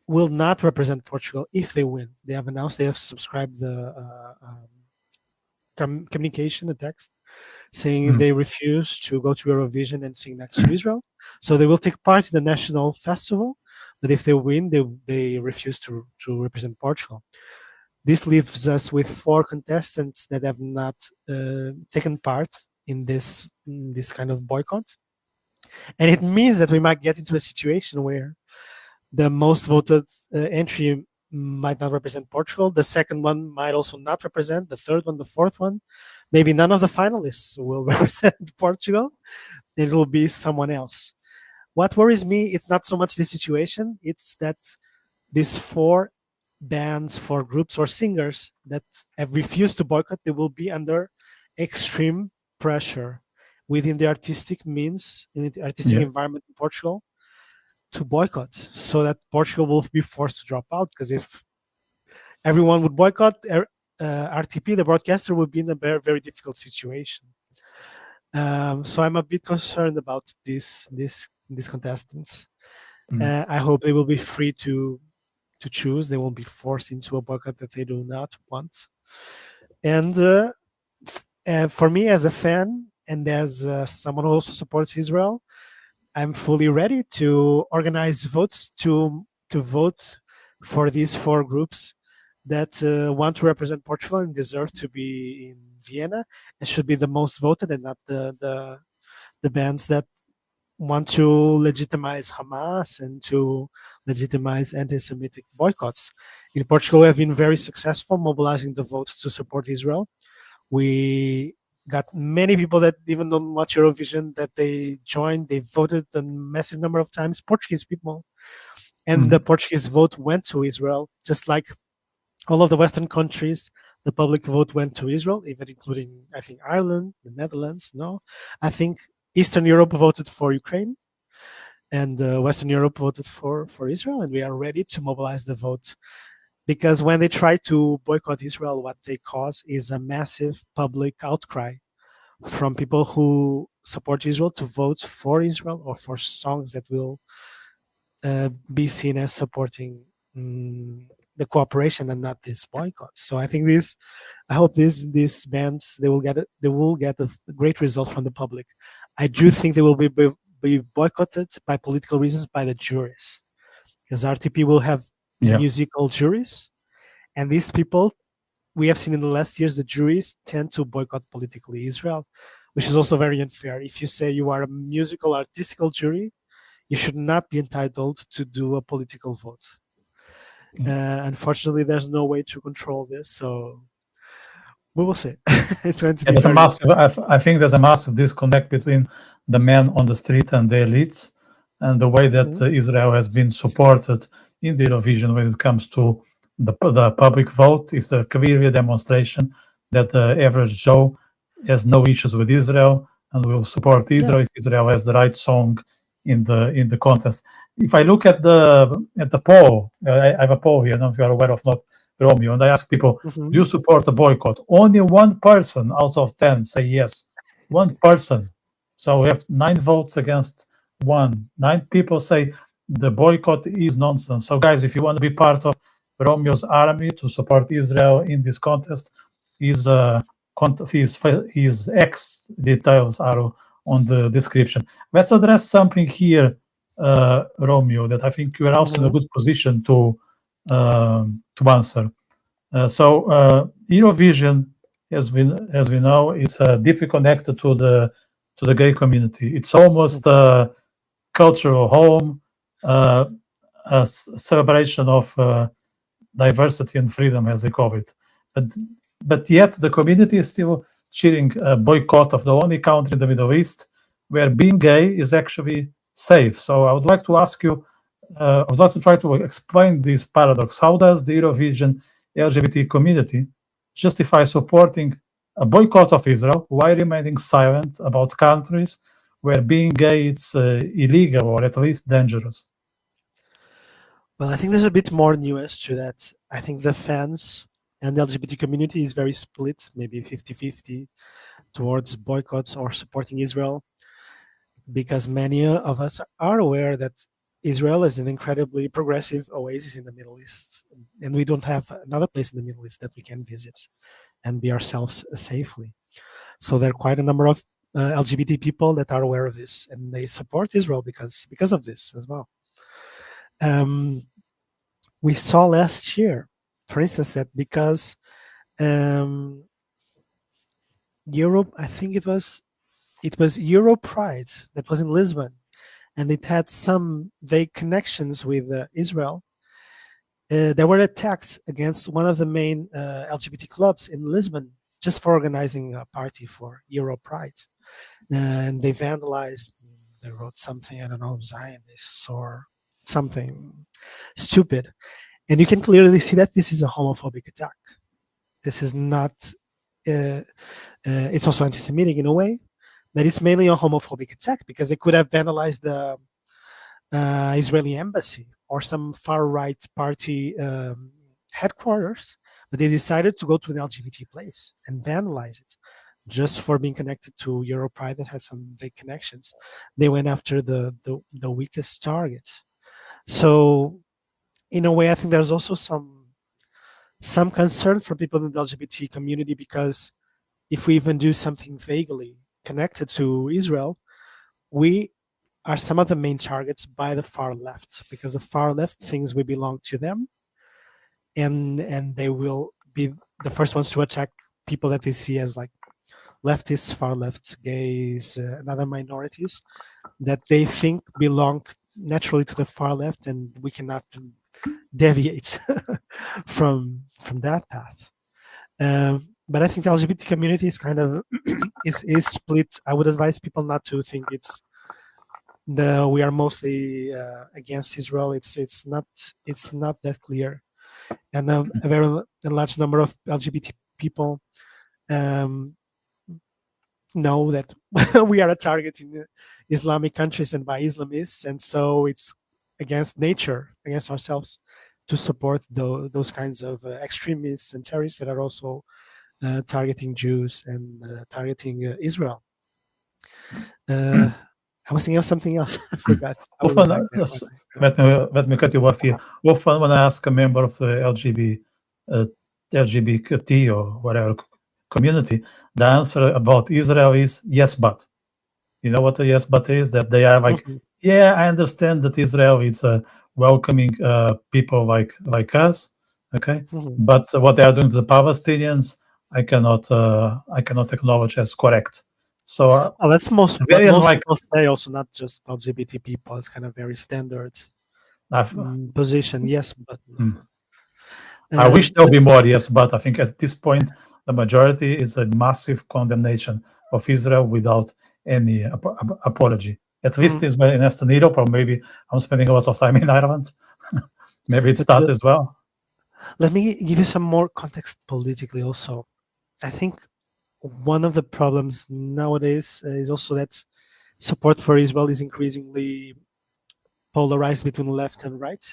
Speaker 4: will not represent Portugal if they win. They have announced, they have subscribed the communication, a text, saying they refuse to go to Eurovision and sing next to Israel. So they will take part in the national festival, but if they win, they refuse to represent Portugal. This leaves us with 4 contestants that have not taken part in this kind of boycott. And it means that we might get into a situation where the most voted entry might not represent Portugal. The second one might also not represent. The third one, the fourth one, maybe none of the finalists will represent Portugal. It will be someone else. What worries me, it's not so much the situation, it's that these 4 bands, 4 groups or singers that have refused to boycott, they will be under extreme pressure within the artistic means, in the artistic environment in Portugal, to boycott, so that Portugal will be forced to drop out. Because if everyone would boycott, RTP, the broadcaster, would be in a very, very difficult situation. So I'm a bit concerned about these contestants. I hope they will be free to choose. They won't be forced into a boycott that they do not want. And for me, as a fan and as someone who also supports Israel, I'm fully ready to organize votes to vote for these 4 groups that want to represent Portugal and deserve to be in Vienna, and should be the most voted, and not the bands that want to legitimize Hamas and to legitimize anti-Semitic boycotts. In Portugal, we have been very successful mobilizing the votes to support Israel. We got many people that even don't watch Eurovision, that they joined, they voted a massive number of times, Portuguese people. And the Portuguese vote went to Israel, just like all of the Western countries, the public vote went to Israel, even including, I think, Ireland, the Netherlands. No, I think Eastern Europe voted for Ukraine, and Western Europe voted for Israel, and we are ready to mobilize the vote. Because when they try to boycott Israel, what they cause is a massive public outcry from people who support Israel to vote for Israel or for songs that will be seen as supporting the cooperation and not this boycott. So I think I hope these bands they will get a great result from the public. I do think they will be boycotted by political reasons by the juries, because RTP will have musical juries, and these people, we have seen in the last years, the juries tend to boycott politically Israel, which is also very unfair. If you say you are a musical artistical jury, you should not be entitled to do a political vote. Unfortunately, there's no way to control this, so we will see. It's going to be
Speaker 1: I think there's a massive disconnect between the men on the street and the elites, and the way that Israel has been supported in the Eurovision when it comes to the public vote is a clear demonstration that the average Joe has no issues with Israel and will support Israel if Israel has the right song in the contest. If I look at the poll, I have a poll here. I don't know if you are aware of, not Romeu, and I ask people, do you support the boycott? Only 1 person out of 10 say yes. 1 person. So we have 9 votes against 1. 9 people say the boycott is nonsense. So guys, if you want to be part of Romeu's army to support Israel in this contest, his X details are on the description. Let's address something here, Romeu, that I think you are also in a good position to answer. So Eurovision, as we know, it's deeply connected to the gay community. It's almost a cultural home, a celebration of diversity and freedom, as they call it. But yet the community is still cheering a boycott of the only country in the Middle East where being gay is actually safe. So I would like to ask you, I would like to try to explain this paradox. How does the Eurovision LGBT community justify supporting a boycott of Israel while remaining silent about countries where being gay is illegal or at least dangerous?
Speaker 4: Well, I think there's a bit more nuance to that. I think the fans and the LGBT community is very split, maybe 50-50 towards boycotts or supporting Israel, because many of us are aware that Israel is an incredibly progressive oasis in the Middle East, and we don't have another place in the Middle East that we can visit and be ourselves safely. So there are quite a number of LGBT people that are aware of this, and they support Israel because of this as well. We saw last year, for instance, that because Europe, I think it was Euro Pride that was in Lisbon, and it had some vague connections with Israel. There were attacks against one of the main LGBT clubs in Lisbon just for organizing a party for Euro Pride. And they vandalized, they wrote something, I don't know, Zionists or something stupid. And you can clearly see that this is a homophobic attack. This is not, it's also anti-Semitic in a way, but it's mainly a homophobic attack because they could have vandalized the Israeli embassy or some far-right party headquarters, but they decided to go to an LGBT place and vandalize it just for being connected to Euro Pride that had some vague connections. They went after the weakest target. So in a way, I think there's also some concern for people in the LGBT community, because if we even do something vaguely connected to Israel, we are some of the main targets by the far left, because the far left thinks we belong to them, and they will be the first ones to attack people that they see as like leftists, far left, gays, and other minorities that they think belong naturally to the far left, and we cannot deviate from that path. But I think the LGBT community is kind of is split. I would advise people not to think we are mostly against Israel. It's not that clear. and a large number of LGBT people know that we are a target in the Islamic countries and by Islamists, and so it's against nature, against ourselves, to support those kinds of extremists and terrorists that are also targeting Jews and targeting Israel. I was thinking of something else. I forgot.
Speaker 1: Let me cut you off here. Often when I ask a member of the LGBT or whatever community, the answer about Israel is yes, but. You know what a yes, but is? That they are like, yeah, I understand that Israel is welcoming people like us, okay? But what they are doing to the Palestinians, I cannot acknowledge as correct. So
Speaker 4: that's most people say, also not just LGBT people. It's kind of very standard position. Yes, but
Speaker 1: I wish there would be more yes, but I think at this point the majority is a massive condemnation of Israel without any apology. At least it's in Eastern Europe, or maybe I'm spending a lot of time in Ireland. Maybe it's that as well.
Speaker 4: Let me give you some more context politically also. I think one of the problems nowadays is also that support for Israel is increasingly polarized between left and right.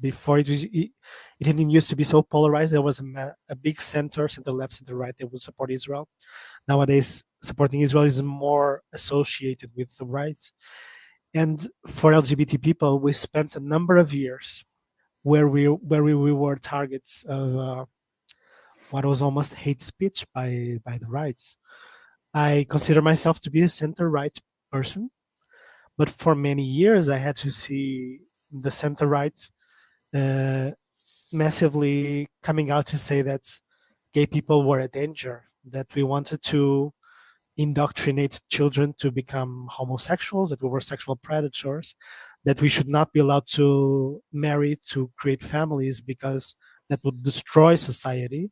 Speaker 4: Before it didn't used to be so polarized. There was a big center left, center right that would support Israel. Nowadays, supporting Israel is more associated with the right. And for LGBT people, we spent a number of years where we were targets of what was almost hate speech by the right. I consider myself to be a center-right person, but for many years I had to see the center-right massively coming out to say that gay people were a danger, that we wanted to indoctrinate children to become homosexuals, that we were sexual predators, that we should not be allowed to marry, to create families, because that would destroy society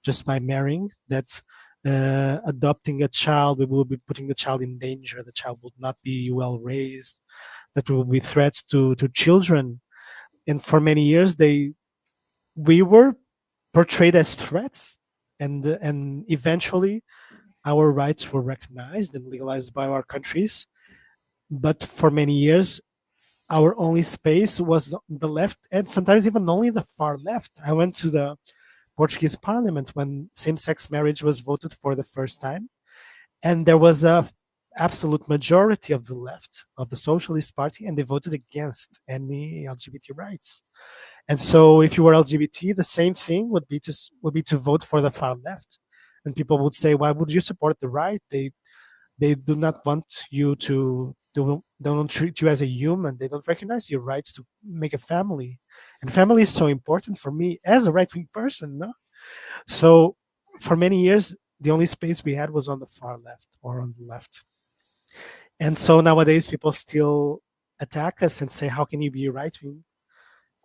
Speaker 4: just by marrying, that adopting a child, we will be putting the child in danger, the child would not be well raised, that will be threats to children. And for many years, we were portrayed as threats, and eventually our rights were recognized and legalized by our countries. But for many years, our only space was the left, and sometimes even only the far left. I went to the Portuguese parliament when same-sex marriage was voted for the first time, and there was a absolute majority of the left, of the Socialist Party, and they voted against any LGBT rights. And so if you were LGBT, the same thing would be to vote for the far left. And people would say, why would you support the right? They do not want you to, they don't treat you as a human. They don't recognize your rights to make a family. And family is so important for me as a right-wing person, no? So for many years, the only space we had was on the far left or on the left. And so nowadays, people still attack us and say, how can you be right-wing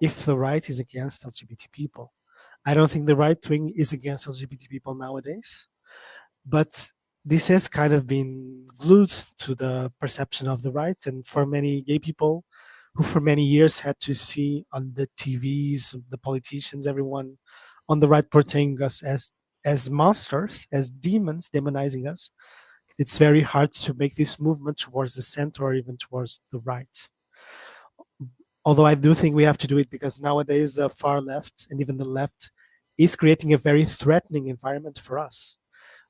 Speaker 4: if the right is against LGBT people? I don't think the right-wing is against LGBT people nowadays, but this has kind of been glued to the perception of the right. And for many gay people who for many years had to see on the TVs, the politicians, everyone on the right portraying us as monsters, as demons, demonizing us, it's very hard to make this movement towards the center or even towards the right. Although I do think we have to do it because nowadays the far left and even the left is creating a very threatening environment for us.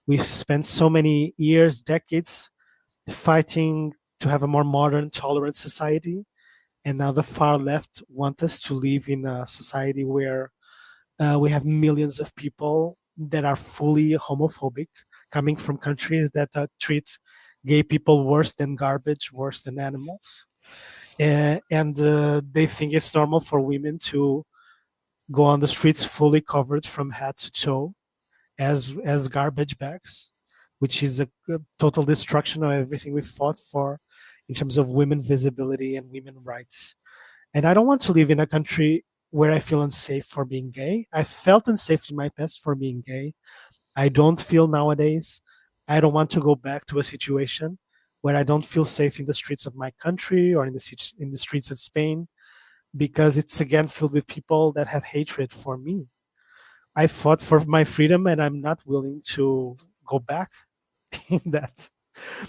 Speaker 4: We've spent so many years, decades, fighting to have a more modern, tolerant society. And now the far left want us to live in a society where we have millions of people that are fully homophobic, coming from countries that treat gay people worse than garbage, worse than animals. And they think it's normal for women to go on the streets fully covered from head to toe as garbage bags, which is a total destruction of everything we fought for in terms of women visibility and women rights. And I don't want to live in a country where I feel unsafe for being gay. I felt unsafe in my past for being gay. I don't feel nowadays. I don't want to go back to a situation where I don't feel safe in the streets of my country or in the streets of Spain. because it's again filled with people that have hatred for me. I fought for my freedom, and I'm not willing to go back in that.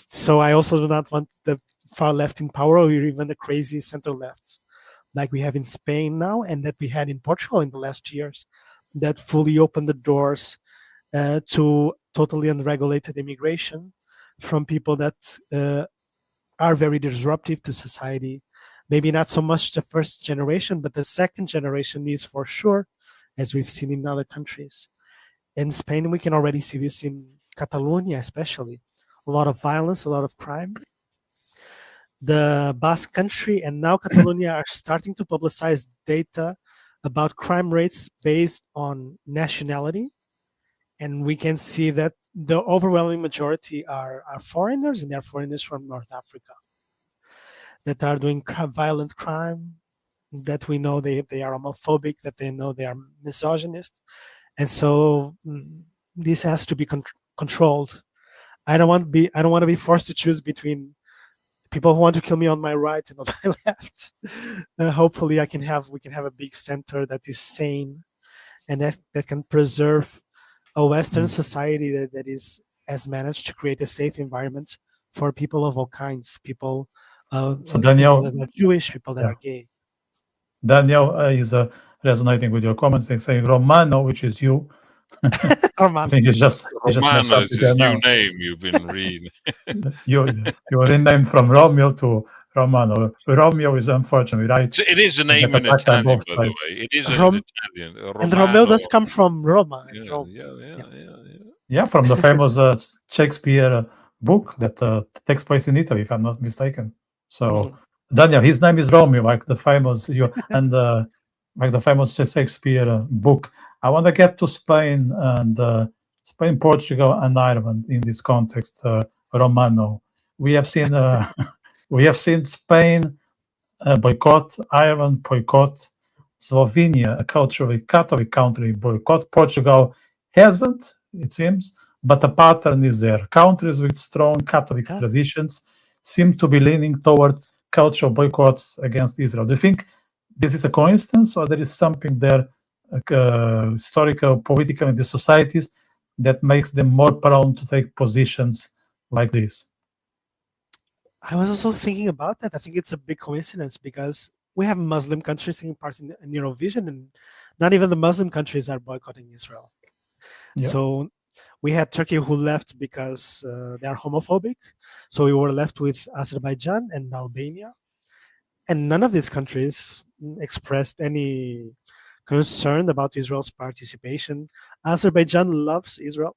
Speaker 4: So I also do not want the far left in power, or even the crazy center left, like we have in Spain now, and that we had in Portugal in the last years, that fully opened the doors to totally unregulated immigration from people that are very disruptive to society. Maybe not so much the first generation, but the second generation is for sure, as we've seen in other countries. In Spain, we can already see this in Catalonia, especially. A lot of violence, a lot of crime. The Basque country and now Catalonia are starting to publicize data about crime rates based on nationality. And we can see that the overwhelming majority are foreigners, and they're foreigners from North Africa that are doing violent crime, that we know they are homophobic, that they know they are misogynist. And so this has to be controlled. I don't want to be forced to choose between people who want to kill me on my right and on my left. Hopefully we can have a big center that is sane and that can preserve a Western society that has managed to create a safe environment for people of all kinds, people
Speaker 1: Daniel,
Speaker 4: people that are Jewish, people that are gay.
Speaker 1: Daniel is resonating with your comments and saying Romano, which is you. I think it's just messed up
Speaker 2: Romano is
Speaker 1: with
Speaker 2: his
Speaker 1: your
Speaker 2: new
Speaker 1: name.
Speaker 2: name you've been reading.
Speaker 1: You were renamed from Romeo to Romano. Romeo is unfortunately right.
Speaker 2: So it is a name in
Speaker 1: attacked by
Speaker 2: Italian,
Speaker 1: both
Speaker 2: by the
Speaker 1: sides.
Speaker 2: way. It is in Italian.
Speaker 4: And
Speaker 2: Romano.
Speaker 4: Romeo does come from Roma. and Rome.
Speaker 1: Yeah, from the famous Shakespeare book that takes place in Italy, if I'm not mistaken. So Daniel, his name is Romeo, like the famous like the famous Shakespeare book. I want to get to Spain and Spain, Portugal, and Ireland in this context. Romano, we have seen Spain boycott, Ireland boycott, Slovenia, a culturally Catholic country, boycott. Portugal hasn't, it seems, but the pattern is there. Countries with strong Catholic traditions seem to be leaning towards cultural boycotts against Israel. Do you think this is a coincidence, or there is something there, historical, political, in the societies that makes them more prone to take positions like this?
Speaker 4: I was also thinking about that. I think it's a big coincidence because we have Muslim countries taking part in Eurovision, and not even the Muslim countries are boycotting Israel. Yeah. So we had Turkey who left because they are homophobic. So we were left with Azerbaijan and Albania. And none of these countries expressed any concern about Israel's participation. Azerbaijan loves Israel.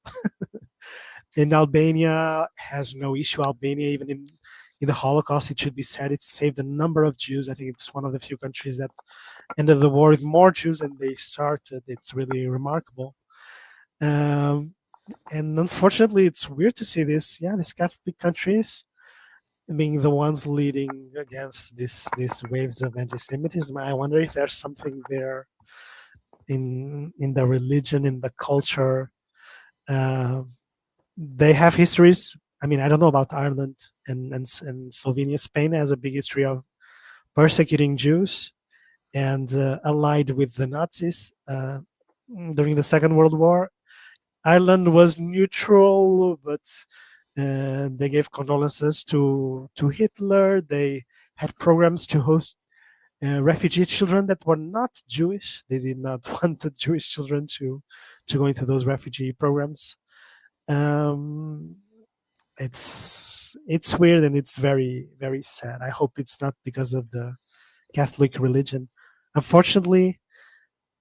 Speaker 4: And Albania has no issue. Albania, even in the Holocaust, it should be said, it saved a number of Jews. I think it's one of the few countries that ended the war with more Jews than they started. It's really remarkable. And unfortunately, it's weird to see this. Yeah, these Catholic countries being the ones leading against these waves of anti-Semitism. I wonder if there's something there in the religion, in the culture. They have histories. I mean, I don't know about Ireland and Slovenia. Spain has a big history of persecuting Jews and allied with the Nazis during the Second World War. Ireland was neutral, but they gave condolences to Hitler. They had programs to host refugee children that were not Jewish. They did not want the Jewish children to go into those refugee programs. It's weird, and it's very, very sad. I hope it's not because of the Catholic religion. Unfortunately,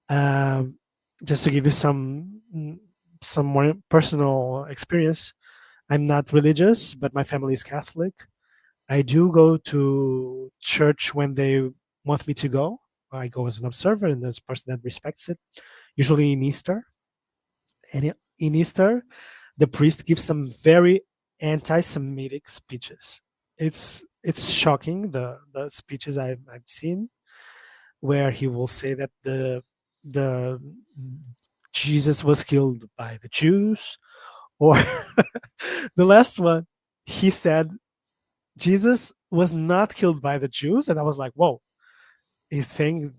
Speaker 4: just to give you some more personal experience, I'm not religious, but my family is Catholic. I do go to church when they want me to go. I go as an observer and as a person that respects it, usually in Easter. And in Easter, the priest gives some very anti-Semitic speeches. It's shocking, the speeches I've seen, where he will say that the Jesus was killed by the Jews, or the last one, he said Jesus was not killed by the Jews, and I was like, whoa. he's saying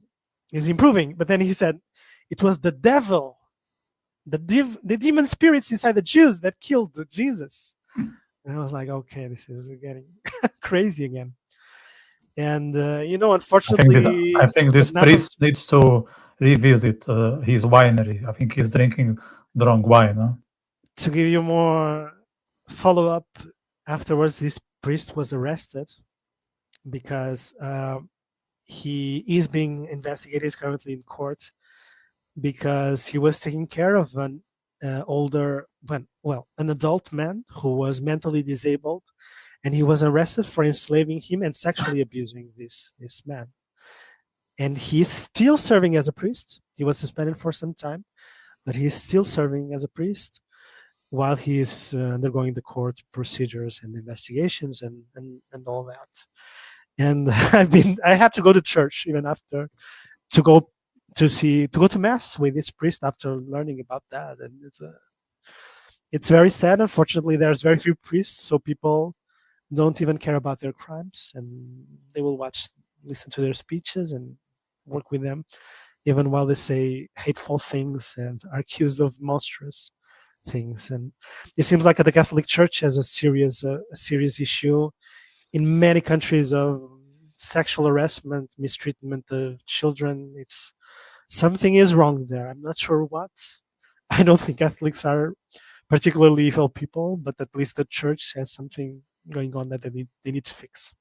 Speaker 4: he's improving, but then he said it was the devil, the demon spirits inside the Jews that killed Jesus. And I was like, okay, this is getting crazy again. And unfortunately,
Speaker 1: I think this priest needs to revisit his winery. I think he's drinking the wrong wine. Huh?
Speaker 4: To give you more follow-up, afterwards, this priest was arrested because he is being investigated. He's currently in court because he was taking care of an adult man who was mentally disabled, and he was arrested for enslaving him and sexually abusing this man. And he's still serving as a priest. He was suspended for some time, but he's still serving as a priest while he is undergoing the court procedures and investigations and all that. And I had to go to church even after to go to mass with this priest after learning about that. And it's very sad. Unfortunately, there's very few priests, so people don't even care about their crimes, and they will listen to their speeches and work with them, even while they say hateful things and are accused of monstrous things. And it seems like the Catholic Church has a serious issue in many countries of sexual harassment, mistreatment of children. Something is wrong there. I'm not sure what. I don't think Catholics are particularly evil people, but at least the church has something going on that they need to fix.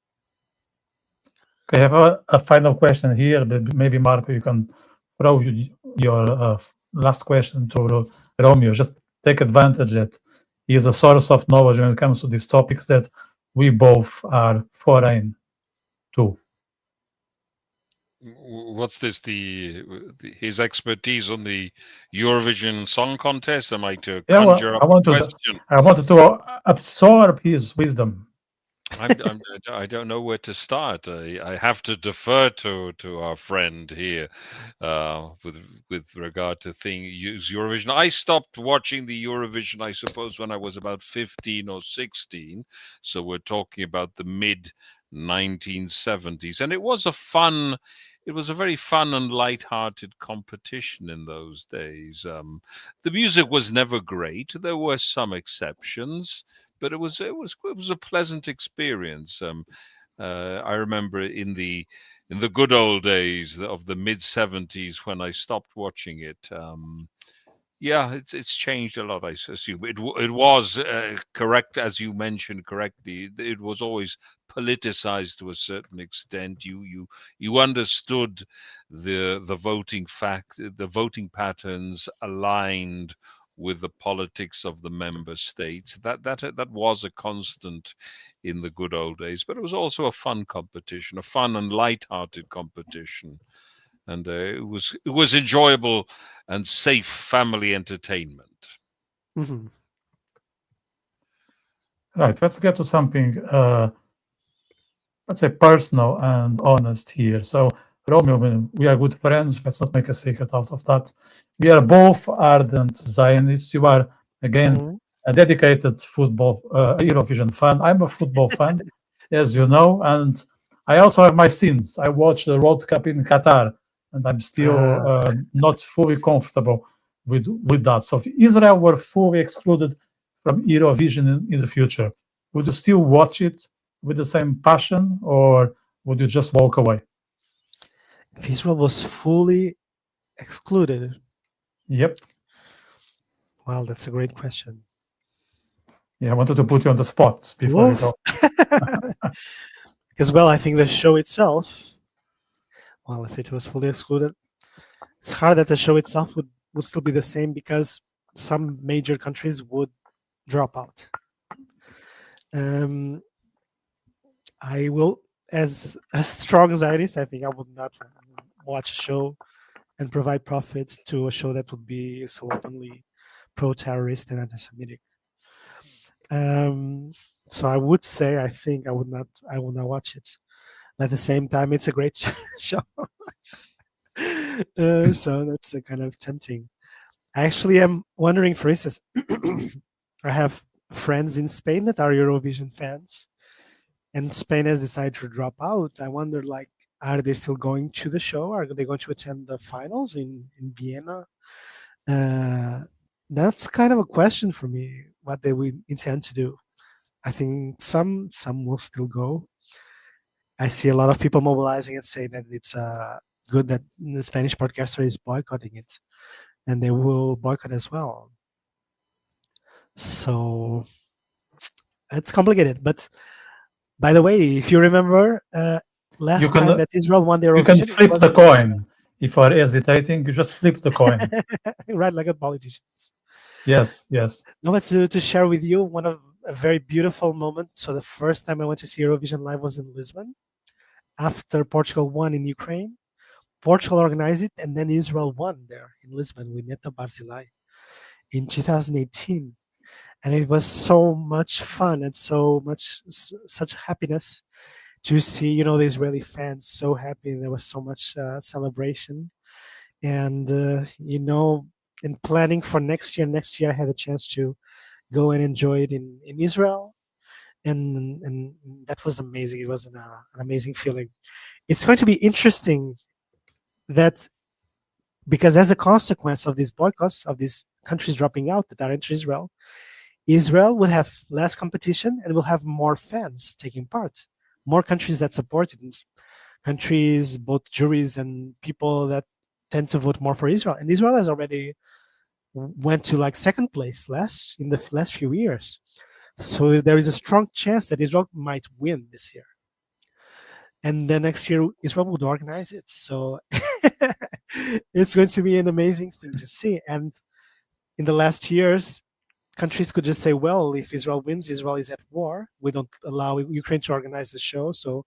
Speaker 1: Okay, I have a final question here. Maybe Marco, you can throw your last question to Romeu. Just take advantage that he is a source of knowledge when it comes to these topics that we both are foreign to.
Speaker 2: What's this? His expertise on the Eurovision Song Contest? Am I to conjure up a question?
Speaker 1: I wanted to absorb his wisdom.
Speaker 2: I don't know where to start. I have to defer to our friend here with regard to Eurovision. I stopped watching the Eurovision, I suppose, when I was about 15 or 16. So we're talking about the mid 1970s, and it was a very fun and light-hearted competition in those days. The music was never great. There were some exceptions, but it was a pleasant experience. I remember in the good old days of the mid 70s when I stopped watching it. Yeah, it's changed a lot. I assume it was correct, as you mentioned correctly. It was always politicized to a certain extent. You understood the voting patterns aligned with the politics of the member states. That was a constant in the good old days. But it was also a fun competition, a fun and light-hearted competition. And it was enjoyable and safe family entertainment.
Speaker 4: Mm-hmm.
Speaker 1: Right, let's get to something, let's say, personal and honest here. So, Romeu, we are good friends. Let's not make a secret out of that. We are both ardent Zionists. You are, again, a dedicated football Eurovision fan. I'm a football fan, as you know, and I also have my sins. I watched the World Cup in Qatar, and I'm still not fully comfortable with that. So if Israel were fully excluded from Eurovision in the future, would you still watch it with the same passion, or would you just walk away?
Speaker 4: If Israel was fully excluded?
Speaker 1: Yep.
Speaker 4: Well, that's a great question.
Speaker 1: Yeah, I wanted to put you on the spot before you go.
Speaker 4: Because, well, I think the show itself, well, if it was fully excluded, it's hard that the show itself would still be the same because some major countries would drop out. I will, as a strong Zionist, I think I would not watch a show and provide profit to a show that would be so openly pro-terrorist and anti-Semitic. So I would say I think I will not watch it. At the same time, it's a great show. So that's kind of tempting. I actually am wondering, for instance, I have friends in Spain that are Eurovision fans, and Spain has decided to drop out. I wonder, like, Are they still going to the show? Are they going to attend the finals in Vienna? That's kind of a question for me, what they will intend to do. I think some will still go. I see a lot of people mobilizing and say that it's good that the Spanish podcaster is boycotting it, and they will boycott as well. So it's complicated. But by the way, if you remember, last time that Israel won the Eurovision,
Speaker 1: you can flip the coin. If you are hesitating, you just flip the coin.
Speaker 4: Right, like a politicians.
Speaker 1: Yes.
Speaker 4: No, but to share with you one of a very beautiful moment. So the first time I went to see Eurovision live was in Lisbon. After Portugal won in Ukraine, Portugal organized it, and then Israel won there in Lisbon with Neta Barzilai in 2018. And it was so much fun and such happiness to see, the Israeli fans so happy. There was so much celebration. And, in planning for next year I had a chance to go and enjoy it in Israel. And that was amazing. It was an amazing feeling. It's going to be interesting that because as a consequence of these boycotts, of these countries dropping out that are into Israel will have less competition and will have more fans taking part. More countries that support it. Countries, both juries and people that tend to vote more for Israel. And Israel has already went to like second place in the last few years. So there is a strong chance that Israel might win this year. And then next year, Israel would organize it. So it's going to be an amazing thing to see. And in the last years, countries could just say, well, if Israel wins, Israel is at war. We don't allow Ukraine to organize the show. So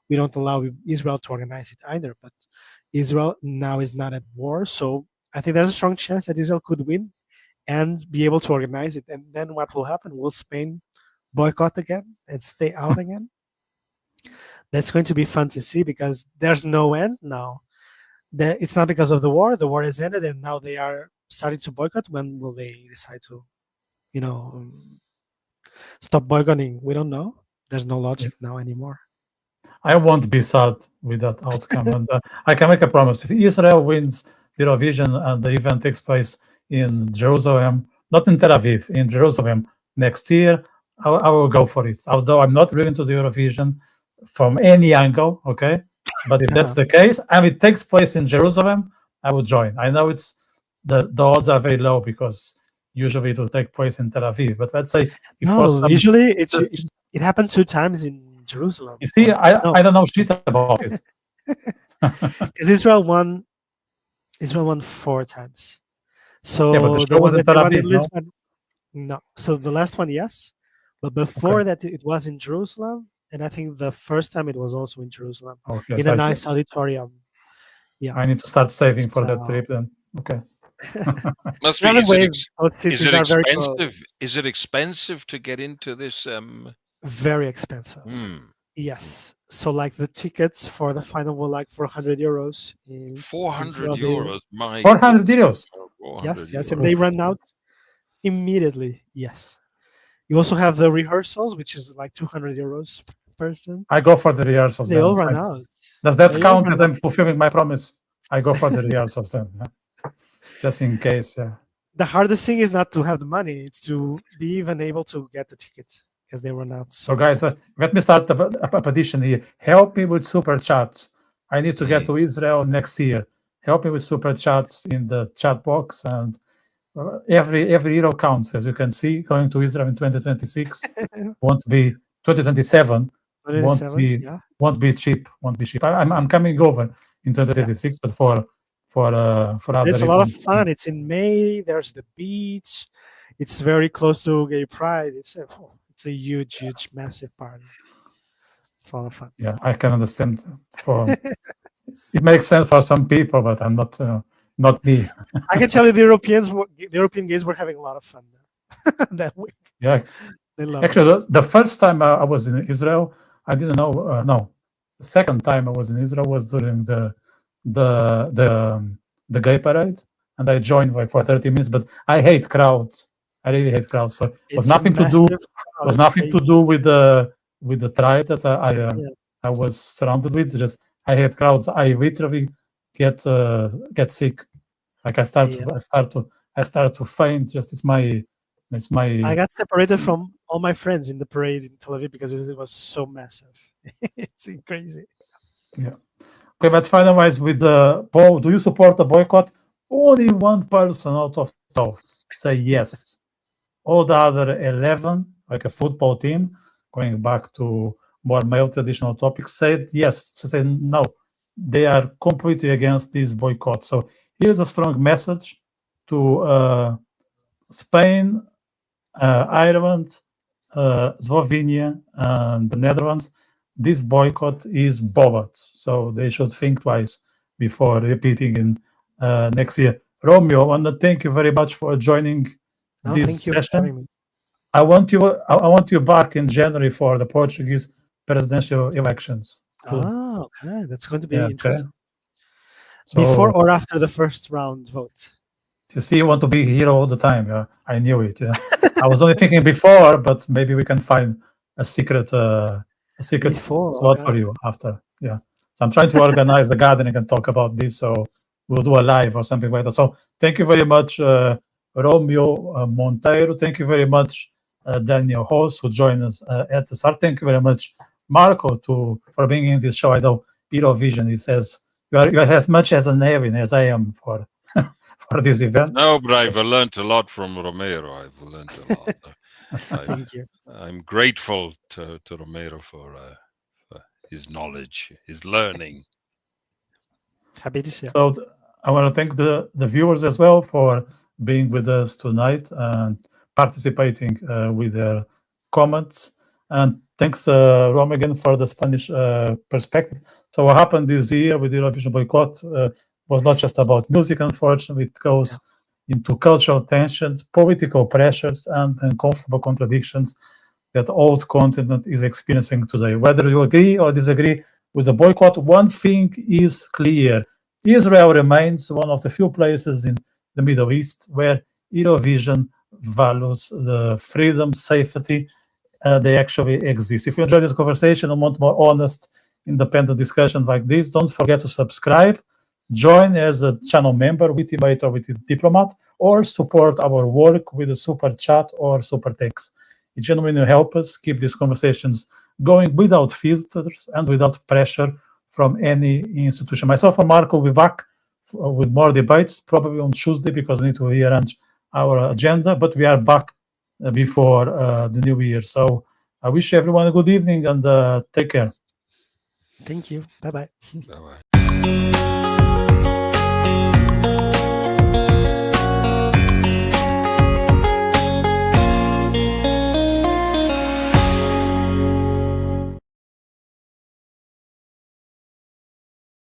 Speaker 4: we don't allow Israel to organize it either. But Israel now is not at war. So I think there's a strong chance that Israel could win and be able to organize it. And then what will happen? Will Spain boycott again and stay out again? That's going to be fun to see because there's no end now. It's not because of the war. The war has ended and now they are starting to boycott. When will they decide to, stop boycotting? We don't know. There's no logic now anymore.
Speaker 1: I won't be sad with that outcome. And I can make a promise. If Israel wins Eurovision and the event takes place in Jerusalem, not in Tel Aviv, in Jerusalem next year, I will go for it. Although I'm not really into the Eurovision from any angle, okay? But if that's the case, and it takes place in Jerusalem, I will join. I know the odds are very low because usually it will take place in Tel Aviv. But let's say
Speaker 4: usually it happened 2 times in Jerusalem.
Speaker 1: You see, I don't know shit about it.
Speaker 4: Because Israel won 4 times. So
Speaker 1: yeah, but the show was in Tel Aviv,
Speaker 4: Lisbon, no. So the last one, yes. But before that, it was in Jerusalem. And I think the first time it was also in Jerusalem.
Speaker 1: Okay,
Speaker 4: in a nice auditorium. Yeah.
Speaker 1: I need to start saving for that trip then. Okay.
Speaker 2: Must be. Is it expensive to get into this?
Speaker 4: Very expensive. Yes. So like the tickets for the final were like 400 euros.
Speaker 2: 400 euros? My
Speaker 1: 400 euros?
Speaker 4: Yes. And they run out immediately. Yes. You also have the rehearsals, which is like 200 euros per person.
Speaker 1: I go for the rehearsals.
Speaker 4: They all run out.
Speaker 1: Does that count as I'm fulfilling my promise? I go for the rehearsals then. Just in case. Yeah.
Speaker 4: The hardest thing is not to have the money. It's to be even able to get the tickets. Because they run out.
Speaker 1: So guys, let me start a petition here. Help me with super chats. I need to get to Israel next year. Help me with super chats in the chat box, and every euro counts. As you can see, going to Israel in 2026 won't be 2027. Won't be cheap. I'm coming over in 2026, but for other
Speaker 4: it's a lot of fun. It's in May. There's the beach. It's very close to Gay Pride. It's a huge, massive party. It's a lot of fun.
Speaker 1: Yeah, I can understand. It makes sense for some people, but I'm not me.
Speaker 4: I can tell you, the European gays were having a lot of fun there that week.
Speaker 1: Yeah, actually, the first time I was in Israel, I didn't know. No, the second time I was in Israel was during the gay parade, and I joined like for 30 minutes. But I hate crowds. I really hate crowds. So it was nothing to do with the tribe that I was surrounded with. Just I hate crowds. I literally get sick. Like I start to faint. Just it's my.
Speaker 4: I got separated from all my friends in the parade in Tel Aviv because it was so massive. It's crazy.
Speaker 1: Yeah. Okay, let's finalize with the poll. Do you support the boycott? Only one person out of 12 say yes. All the other 11, like a football team, going back to more male traditional topics, said yes. So say no. They are completely against this boycott. So here's a strong message to Spain, Ireland, Slovenia, and the Netherlands. This boycott is bollocks, so they should think twice before repeating in next year. Romeu, I want to thank you very much for joining this
Speaker 4: Thank you for
Speaker 1: session.
Speaker 4: having me.
Speaker 1: I want you back in January for the Portuguese presidential elections.
Speaker 4: Oh, okay. That's going to be
Speaker 1: Yeah, okay.
Speaker 4: interesting.
Speaker 1: So,
Speaker 4: Before or after the first round vote?
Speaker 1: you see, you want to be here all the time. Yeah, I knew it. Yeah, I was only thinking before, but maybe we can find a secret
Speaker 4: Before,
Speaker 1: slot
Speaker 4: okay.
Speaker 1: for you after. Yeah, so I'm trying to organize a gathering and talk about this. So we'll do a live or something like that. So thank you very much, Romeu, Monteiro. Thank you very much, Daniel Host, who joined us at the start. Thank you very much, Marco, for being in this show. I know Eurovision, he says, you are as much as an alien as I am for this event.
Speaker 2: No, but I've learned a lot from Romero. I've learned a lot.
Speaker 4: Thank you.
Speaker 2: I'm grateful to Romero for his knowledge, his learning.
Speaker 4: Happy to share.
Speaker 1: So I want to thank the viewers as well for being with us tonight and participating with their comments. And thanks, Rom, again for the Spanish perspective. So what happened this year with the Eurovision boycott was not just about music, unfortunately. It goes into cultural tensions, political pressures, and uncomfortable contradictions that the old continent is experiencing today. Whether you agree or disagree with the boycott, one thing is clear. Israel remains one of the few places in the Middle East where Eurovision values the freedom, safety, they actually exist. If you enjoyed this conversation and want more honest, independent discussion like this, don't forget to subscribe, join as a channel member, Witty Vítor, Witty Diplomat, or support our work with a super chat or super text. It genuinely helps us keep these conversations going without filters and without pressure from any institution. Myself and Marco will be back with more debates, probably on Tuesday, because we need to rearrange our agenda, but we are back before the new year. So I wish everyone a good evening and take care.
Speaker 4: Thank you. Bye-bye.
Speaker 2: Bye-bye.